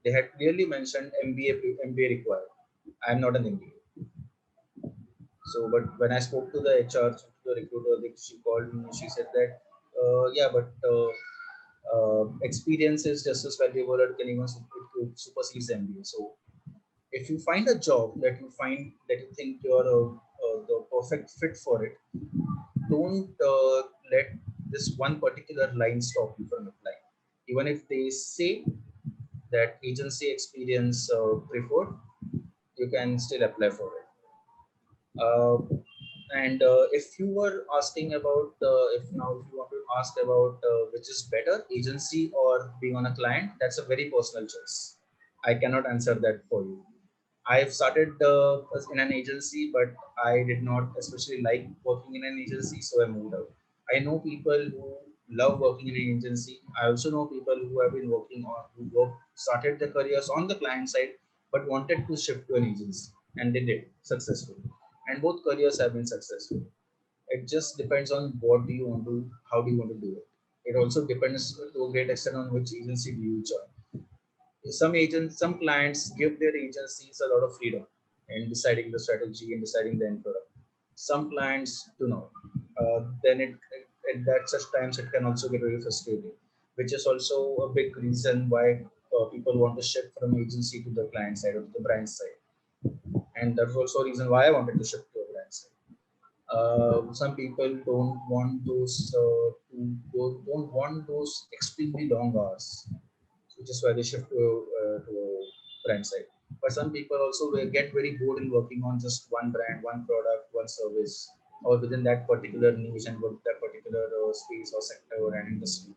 they had clearly mentioned MBA required. I'm not an MBA. So, but when I spoke to the HR, to the recruiter, she called me. She said that, yeah, but experience is just as valuable. It can even supersede MBA. So, if you find a job that you think you're the perfect fit for it, don't let this one particular line stop you from applying. Even if they say that agency experience preferred, you can still apply for it. Uh, and if you were asking about, if you want to ask about which is better, agency or being on a client, that's a very personal choice. I cannot answer that for you. I've started in an agency, but I did not especially like working in an agency, so I moved out. I know people who love working in an agency. I also know people who have been started their careers on the client side, but wanted to shift to an agency, and they did successfully. And both careers have been successful. It just depends on what do you want to, how do you want to do it. It also depends to a great extent on which agency do you join. Some clients give their agencies a lot of freedom in deciding the strategy and deciding the end product. Some clients do not. Then at that such times it can also get very frustrating, which is also a big reason why people want to shift from agency to the client side or to the brand side. And that's also a reason why I wanted to shift to a brand side. Some people don't want those extremely long hours, which is why they shift to brand side. But some people also will get very bored in working on just one brand, one product, one service, or within that particular niche and that particular space or sector or an industry.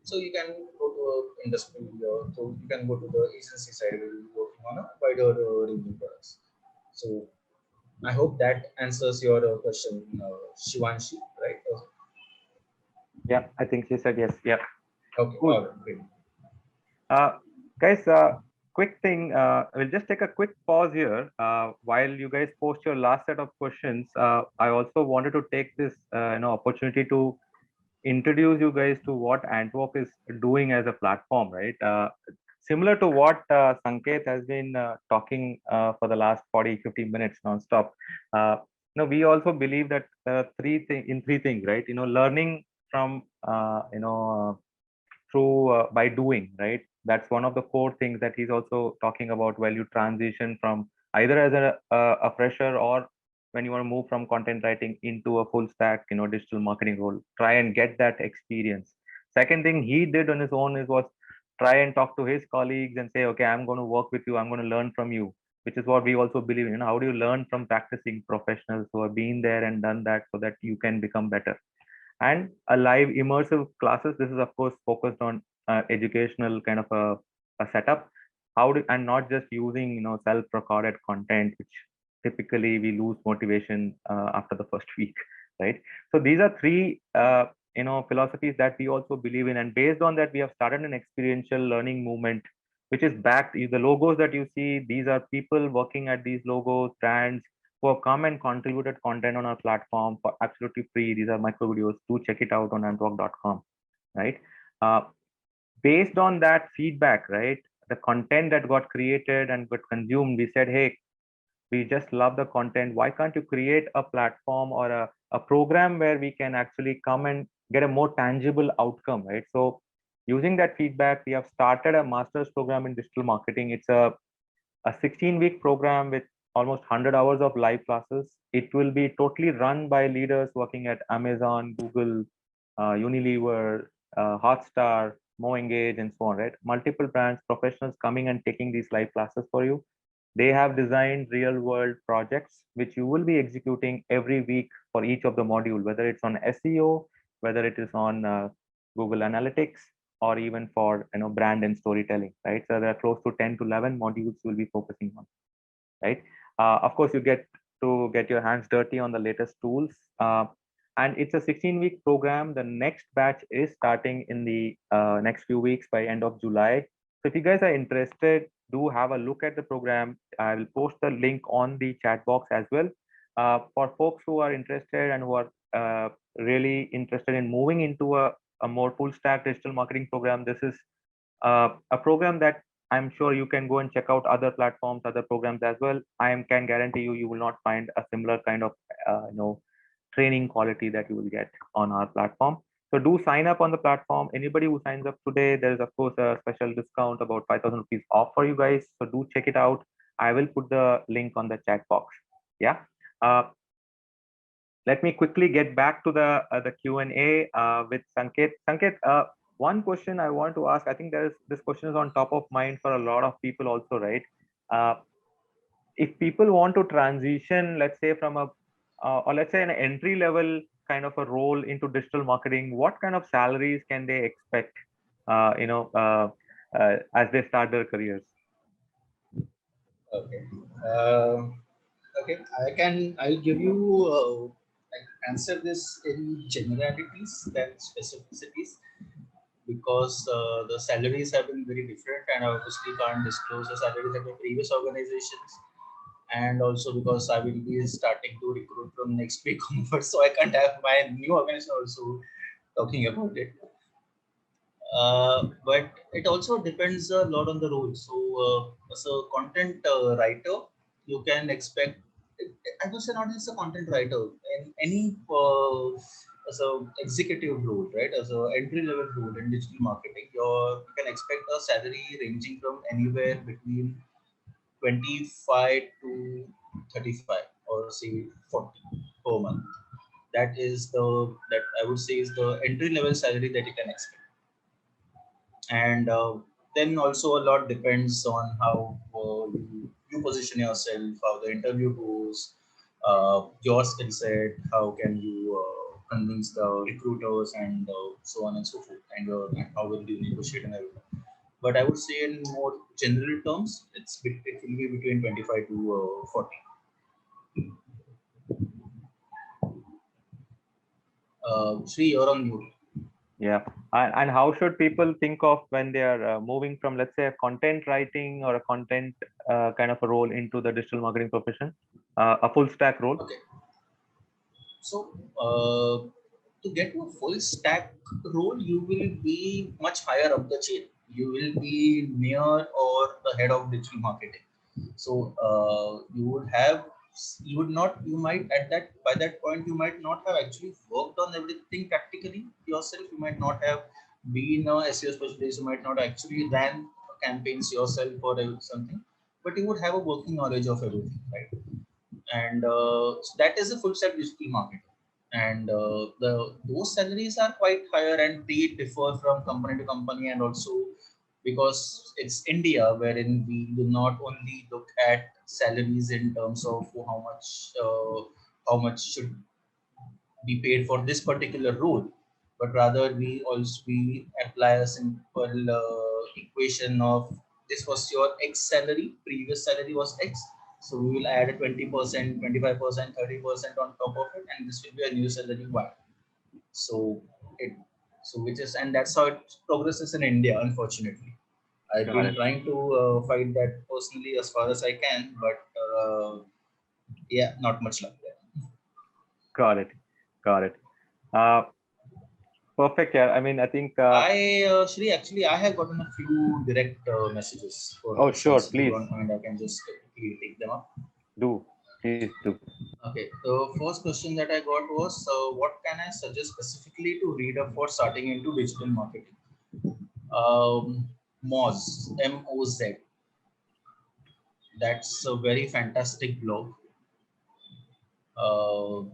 So you can go to industry, so you can go to the agency side where you're working on a wider range of products. So I hope that answers your question, Shivanshi, right? Yeah, I think she said yes. Yeah. Okay, Cool. all right, great. Guys, quick thing. We'll just take a quick pause here. While you guys post your last set of questions, I also wanted to take this opportunity to introduce you guys to what Antwerp is doing as a platform, right? Similar to what Sanket has been talking for the last 40-50 minutes nonstop. We also believe that three things, right? Learning from through by doing, right? That's one of the core things that he's also talking about while you transition from either as a fresher or when you want to move from content writing into a full stack, digital marketing role. Try and get that experience. Second thing he did on his own was try and talk to his colleagues and say, okay, I'm going to work with you. I'm going to learn from you, which is what we also believe in. How do you learn from practicing professionals who have been there and done that so that you can become better? And a live immersive classes. This is of course focused on educational kind of a setup. How do, and not just using self-recorded content, which typically we lose motivation after the first week, right? So these are three philosophies that we also believe in, and based on that we have started an experiential learning movement, which is backed. The logos that you see, these are people working at these logos, brands who have come and contributed content on our platform for absolutely free. These are micro videos. Do check it out on antwork.com, right? Uh, Based on that feedback, right, the content that got created and got consumed, we said, hey, we just love the content. Why can't you create a platform or a program where we can actually come and get a more tangible outcome, right? So using that feedback, we have started a master's program in digital marketing. It's a 16-week program with almost 100 hours of live classes. It will be totally run by leaders working at Amazon, Google, Unilever, Hotstar, MoEngage, and so on, right? Multiple brands, professionals coming and taking these live classes for you. They have designed real world projects, which you will be executing every week for each of the module, whether it's on SEO, whether it is on Google Analytics, or even for brand and storytelling, right? So there are close to 10 to 11 modules we'll be focusing on, right? Of course, you get to get your hands dirty on the latest tools, and it's a 16-week program. The next batch is starting in the next few weeks by end of July. So if you guys are interested, do have a look at the program. I will post the link on the chat box as well. For folks who are interested and who are really interested in moving into a more full stack digital marketing program, this is a program that I'm sure you can go and check out other platforms, other programs as well. Can guarantee you will not find a similar kind of training quality that you will get on our platform. So do sign up on the platform. Anybody who signs up today, there is of course a special discount, about 5,000 rupees off for you guys. So do check it out. I will put the link on the chat box. Yeah. Let me quickly get back to the Q&A with Sanket. Sanket, one question I want to ask, I think this question is on top of mind for a lot of people also, right? If people want to transition, let's say from or let's say an entry level kind of a role into digital marketing, what kind of salaries can they expect, as they start their careers? Okay. Okay. I'll give you like answer this in generalities than specificities, because the salaries have been very different, and I obviously can't disclose the salaries at my previous organizations, and also because I will be starting to recruit from next week onwards, so I can't have my new organization also talking about it. But it also depends a lot on the role. So, as a content writer, you can expect. I would say not just a content writer, in any as a executive role, right? As a entry level role in digital marketing, you can expect a salary ranging from anywhere between 25 to 35, or say 40 per month. That I would say is the entry level salary that you can expect. And then also a lot depends on how you position yourself, how the interview goes, your skill set, how can you convince the recruiters, and so on and so forth, and how will you negotiate and everything. But I would say in more general terms, it will be between 25 to 40. Sri, you're on mute. Yeah. And how should people think of when they are moving from, let's say, a content writing or a content kind of a role into the digital marketing profession, a full stack role? Okay. So, to get to a full stack role, you will be much higher up the chain. You will be near or the head of digital marketing. So, you might by that point, you might not have actually worked on everything practically yourself. You might not have being a SEO specialist, you might not actually run campaigns yourself or something, but you would have a working knowledge of everything, right? And so that is a full stack digital marketing. And those salaries are quite higher, and they differ from company to company, and also because it's India, wherein we do not only look at salaries in terms of how much should be paid for this particular role, but rather we apply a simple equation of this was your X salary, previous salary was X, so we will add a 20%, 25%, 30% on top of it, and this will be a new salary Y. So it which is, and that's how it progresses in India, unfortunately. I've Got been it. trying to fight that personally as far as I can, but yeah, not much luck there. Got it. Got it. Perfect. Yeah. I mean, I think. Shri, actually, I have gotten a few direct messages for Oh, sure. questions. If you Please don't mind, I can just quickly take them up. do. Please do. Okay, the first question that I got was, what can I suggest specifically to read up for starting into digital marketing? Moz, M-O-Z. That's a very fantastic blog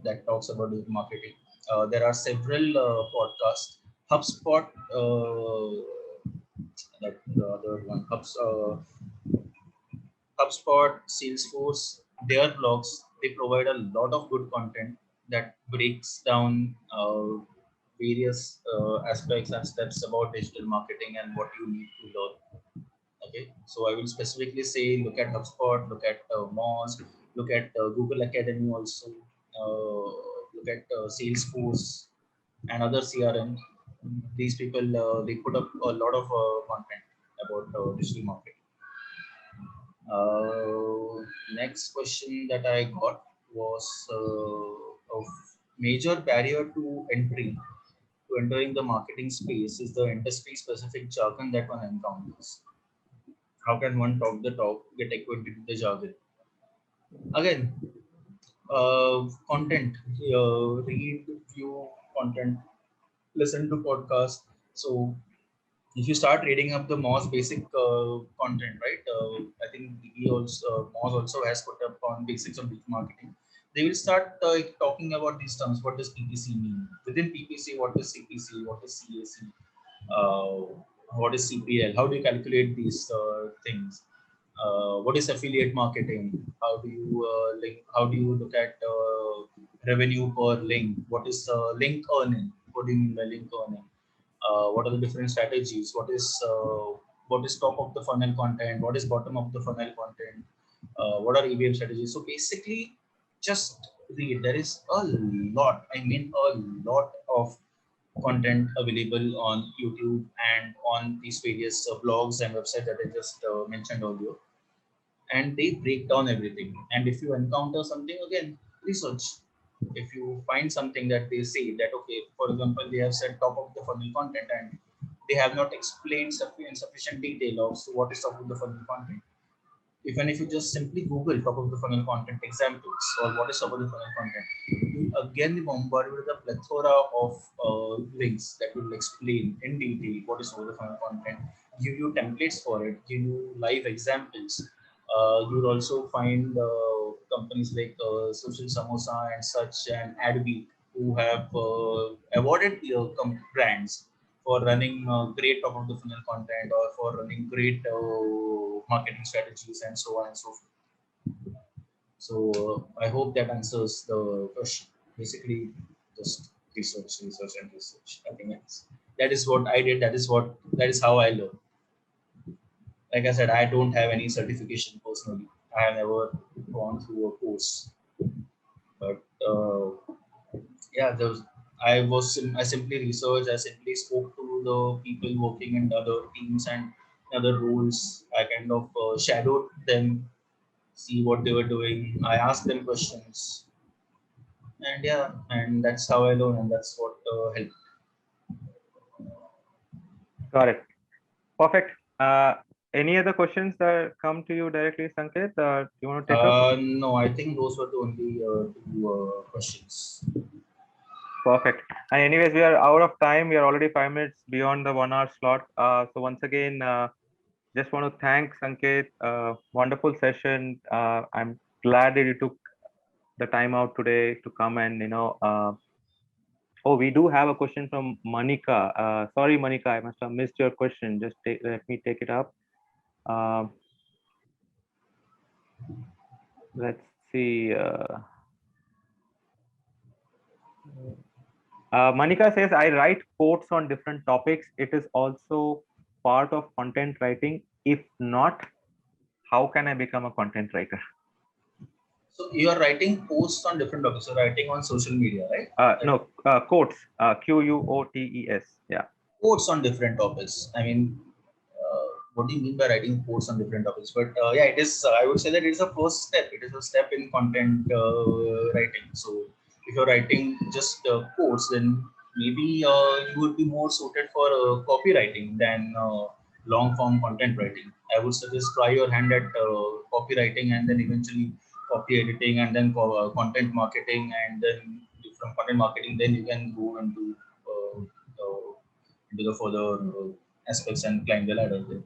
that talks about digital marketing. There are several podcasts. HubSpot, the other one, HubSpot, Salesforce, their blogs, they provide a lot of good content that breaks down various aspects and steps about digital marketing and what you need to learn. Okay, so I will specifically say look at HubSpot, look at Moz, look at Google Academy also, look at Salesforce and other CRM. These people they put up a lot of content about digital marketing. Next question that I got was of major barrier to entry to entering the marketing space is the industry specific jargon that one encounters. How can one talk the talk, get acquainted with the jargon? Again, content, read, view content, listen to podcasts. So if you start reading up the Moz basic content, right? I think he also Moz also has put up on basics of digital marketing. They will start talking about these terms. What does PPC mean? Within PPC, what is CPC? What is CAC? What is CPL? How do you calculate these things? What is affiliate marketing? How do you link? How do you look at revenue per link? What is link earning? What do you mean by link earning? What are the different strategies? What is top of the funnel content? What is bottom of the funnel content? What are EVM strategies? So basically, just read. There is a lot. I mean, a lot of content available on YouTube and on these various blogs and websites that I just mentioned earlier, and they break down everything. And if you encounter something, again, research. If you find something that they say that, okay, for example, they have said top of the funnel content and they have not explained in sufficient detail of so what is top of the funnel content. Even if you just simply Google top of the funnel content examples or what is top of the funnel content, you again be bombarded with a plethora of links that will explain in detail what is top of the funnel content, give you templates for it, give you live examples. You'll also find companies like Social Samosa and such and AdWeek who have awarded brands for running great top of the funnel content or for running great marketing strategies and so on and so forth. So I hope that answers the question. Basically, just research, and research. Nothing else. That is what I did. That is how I learned. Like I said, I don't have any certification personally. I have never gone through a course, but yeah, I simply researched. I simply spoke to the people working in other teams and other roles. I kind of shadowed them, see what they were doing. I asked them questions, and yeah, and that's how I learned, and that's what helped. Got it. Perfect. Any other questions that come to you directly, Sanket? Do you want to take up? No, I think those were the only two questions. Perfect. And anyways, we are out of time. We are already 5 minutes beyond the 1 hour slot. So once again, just want to thank Sanket. Wonderful session. I'm glad that you took the time out today to come and oh, we do have a question from Manika. Sorry, Manika, I must have missed your question. Just let me take it up. Uh, let's see. Manika says, I write quotes on different topics. It is also part of content writing. If not, how can I become a content writer? So you are writing posts on different topics. So writing on social media, right? No, quotes. Quotes. Yeah. Quotes on different topics. I mean, what do you mean by writing quotes on different topics? But yeah, it is. I would say that it is a first step. It is a step in content writing. So if you're writing just quotes, then maybe you would be more suited for copywriting than long form content writing. I would suggest try your hand at copywriting, and then eventually copy editing, and then content marketing, and then from content marketing, then you can go into the further aspects and climb the ladder there.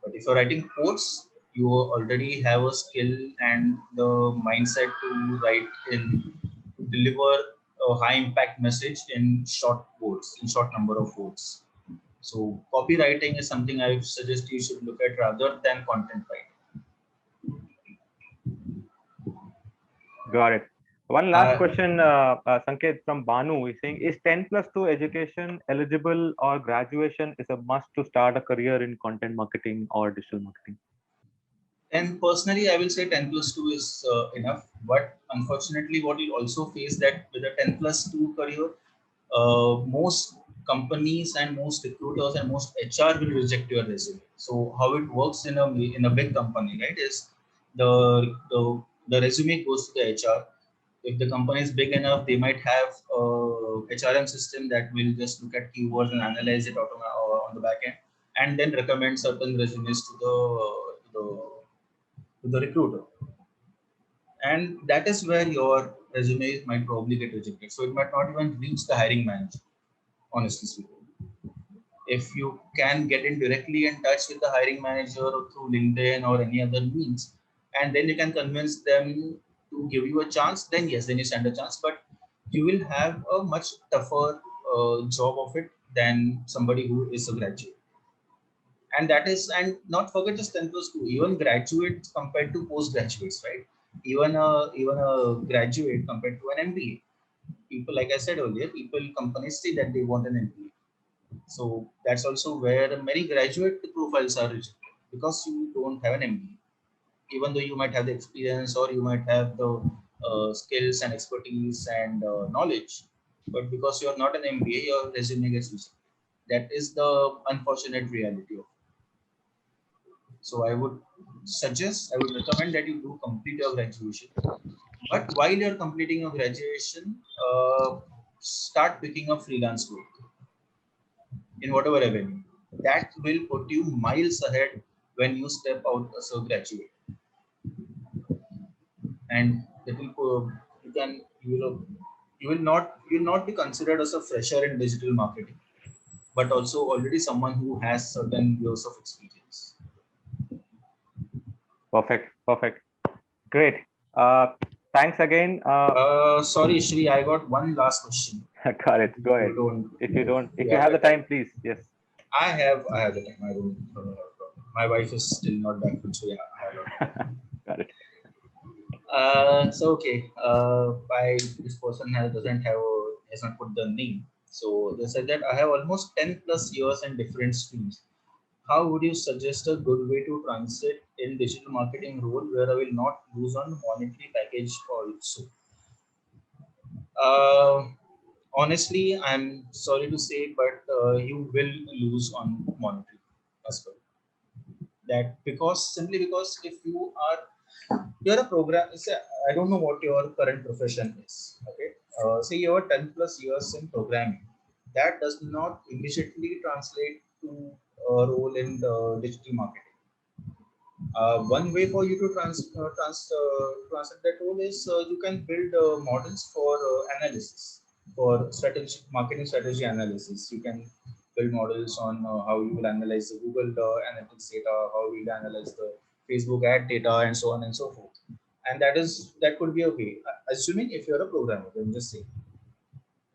But if you're writing quotes, you already have a skill and the mindset to write in to deliver a high impact message in short words, in short number of words. So copywriting is something I suggest you should look at rather than content writing. Got it. One last question, Sanket from Banu is saying, is 10+2 education eligible or graduation is a must to start a career in content marketing or digital marketing? And personally, I will say 10 plus 2 is enough. But unfortunately, what you also face that with a 10 plus 2 career, most companies and most recruiters and most HR will reject your resume. So how it works in a big company, right, is the resume goes to the HR. If the company is big enough, they might have a HRM system that will just look at keywords and analyze it on the back end, and then recommend certain resumes to the recruiter. And that is where your resume might probably get rejected. So it might not even reach the hiring manager, honestly speaking. If you can get in directly in touch with the hiring manager or through LinkedIn or any other means, and then you can convince them to give you a chance, then yes, then you stand a chance. But you will have a much tougher job of it than somebody who is a graduate. And that is, and not forget just 10 plus 2, even graduates compared to postgraduates, right? Even a graduate compared to an MBA, people, like I said earlier, people, companies see that they want an MBA. So that's also where many graduate profiles are rejected, because you don't have an MBA, even though you might have the experience or you might have the skills and expertise and knowledge, but because you're not an MBA, your resume gets rejected. That is the unfortunate reality of it. So I would recommend that you do complete your graduation. But while you're completing your graduation, start picking up freelance work in whatever avenue. That will put you miles ahead when you step out as a graduate. And that will you will not be considered as a fresher in digital marketing, but also already someone who has certain years of experience. Perfect. Great. Thanks again. Sorry, Shri, I got one last question. Got it. Go ahead. If you have the time, please. Yes. I have the time. I don't have a problem. My wife is still not back from, so yeah, I have a Got it. So okay, this person has not put the name. So they said that I have almost 10 plus years in different streams. How would you suggest a good way to transit in digital marketing role where I will not lose on monetary package also? Uh, Honestly, I'm sorry to say, but you will lose on monetary as well. That simply because if you're a program, say, I don't know what your current profession is. Okay, say you have 10 plus years in programming. That does not immediately translate to a role in the digital marketing. One way for you to translate that role is you can build models for analysis. for strategy, marketing strategy analysis. You can build models on how you will analyze the Google analytics data, how we will analyze the Facebook ad data, and so on and so forth. And that could be a way, assuming if you're a programmer, I'm just saying.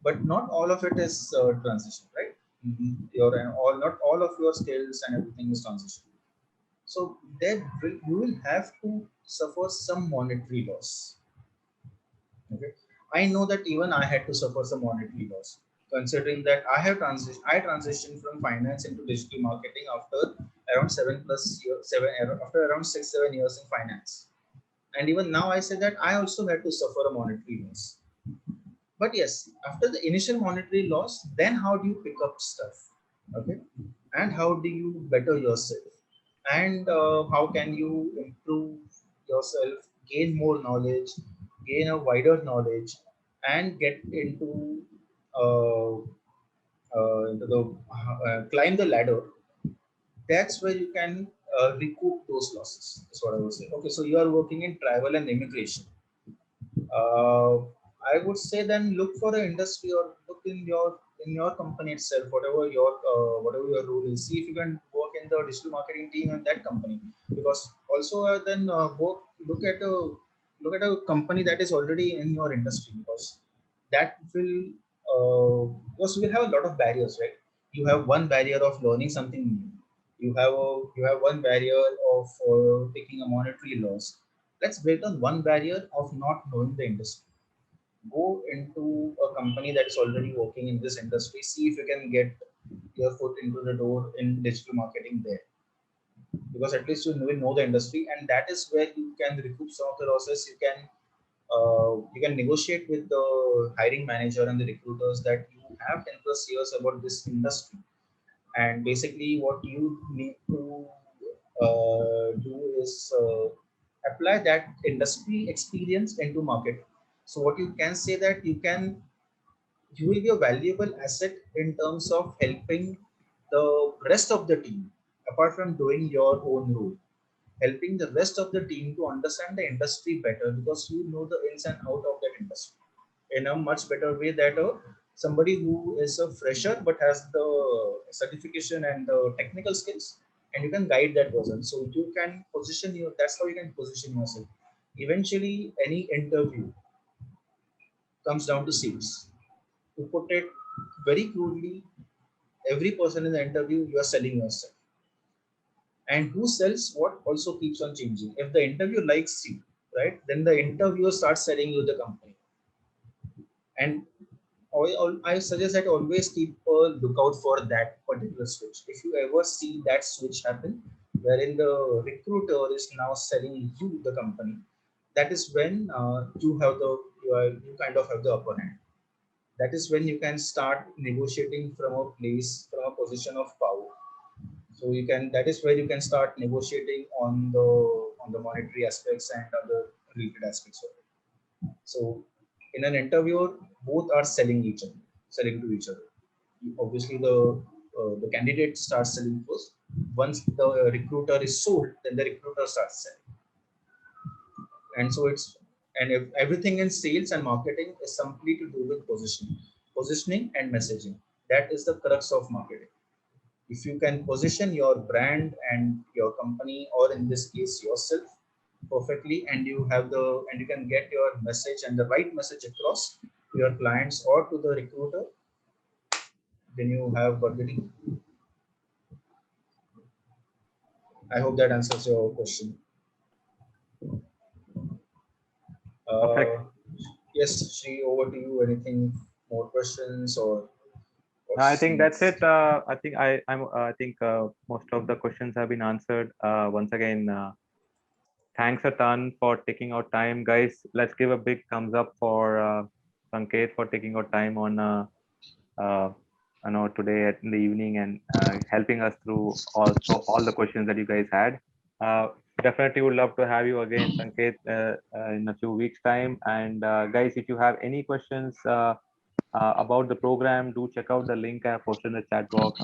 But not all of it is transition, right? Your and all not all of your skills and everything is transition. So you will have to suffer some monetary loss. Okay, I know that even I had to suffer some monetary loss, considering that I transitioned from finance into digital marketing after around 7 plus years, after around 6 7 years in finance. And even now, I say that I also had to suffer a monetary loss. But yes, after the initial monetary loss, then how do you pick up stuff? Okay, and how do you better yourself? And how can you improve yourself, gain more knowledge, gain a wider knowledge, and get uh, into the climb the ladder. That's where you can recoup those losses. That's what I would say. Okay, so you are working in travel and immigration. uh, I would say then look for an industry or look in your company itself, whatever your role is. See if you can work in the digital marketing team in that company, because also then look at a company that is already in your industry, because that will because we have a lot of barriers, right? You have one barrier of learning something new. You have one barrier of taking a monetary loss. Let's break down one barrier of not knowing the industry. Go into a company that's already working in this industry. See if you can get your foot into the door in digital marketing there, because at least will know the industry, and that is where you can recoup some of the losses. You can negotiate with the hiring manager and the recruiters that you have 10 plus years about this industry, and basically what you need to do is apply that industry experience into market. So what you can say that you will be a valuable asset in terms of helping the rest of the team, apart from doing your own role, helping the rest of the team to understand the industry better, because you know the ins and out of that industry in a much better way that somebody who is a fresher but has the certification and the technical skills, and you can guide that person. So you can position you that's how you can position yourself. Eventually any interview comes down to sales. To put it very crudely, every person in the interview, you are selling yourself. And who sells what also keeps on changing. If the interview likes you, right, then the interviewer starts selling you the company. And I suggest that always keep a lookout for that particular switch. If you ever see that switch happen, wherein the recruiter is now selling you the company, that is when you kind of have the upper hand. That is when you can start negotiating from a position of power. So you can that is where you can start negotiating on the monetary aspects and other related aspects of it. So in an interview, both are selling to each other. Obviously the candidate starts selling first. Once the recruiter is sold, then the recruiter starts selling. And so if everything in sales and marketing is simply to do with positioning and messaging. That is the crux of marketing. If you can position your brand and your company, or in this case yourself, perfectly, and you can get your message and the right message across to your clients or to the recruiter, then you have budgeting. I hope that answers your question. Perfect. Yes, Shri, over to you. Anything more questions or I think that's next? it. I think most of the questions have been answered. Once again, thanks a ton for taking out time, guys. Let's give a big thumbs up for Sanket for taking out time on uh, today in the evening, and helping us through all the questions that you guys had. Uh, Definitely would love to have you again, Sanket, in a few weeks' time. And guys, if you have any questions about the program, do check out the link I posted in the chat box.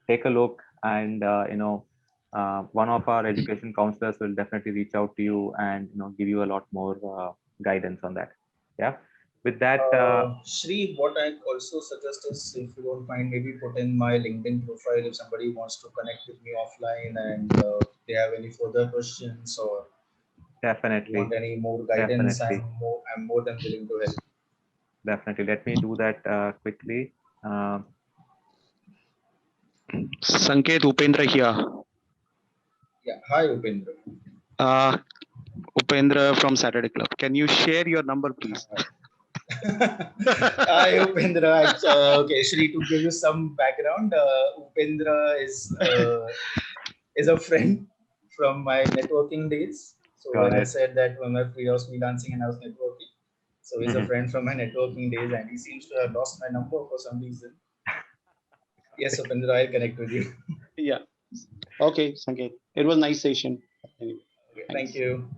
Take a look, and one of our education counselors will definitely reach out to you and give you a lot more guidance on that. Yeah. with that, Shri, what I also suggest is, if you don't mind, maybe put in my LinkedIn profile if somebody wants to connect with me offline and they have any further questions or want definitely, any more guidance. definitely, I'm more than willing to help. definitely. Let me do that quickly. Sanket, Upendra here. Yeah. Hi, Upendra. Upendra from Saturday Club. Can you share your number, please? Hi, Upendra. Okay, Shri, to give you some background, Upendra is a friend from my networking days. So Got when I it. said that when I was freelancing and I was networking, so he's a Mhm. friend from my networking days, and he seems to have lost my number for some reason. Yes, Upendra, I'll connect with you. Yeah. Okay, Sanket. It was a nice session. Anyway, Okay, thank thanks. you.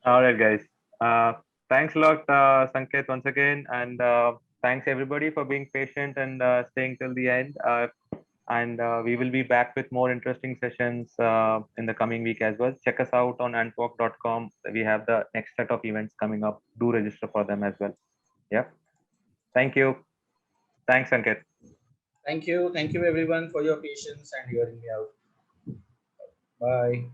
All right, guys. Thanks a lot, Sanket, once again, and thanks everybody for being patient and staying till the end. And we will be back with more interesting sessions in the coming week as well. Check us out on antwalk.com. We have the next set of events coming up. Do register for them as well. Yep. Thank you. Thanks, Sanket. Thank you. Thank you, everyone, for your patience and hearing me out. Bye.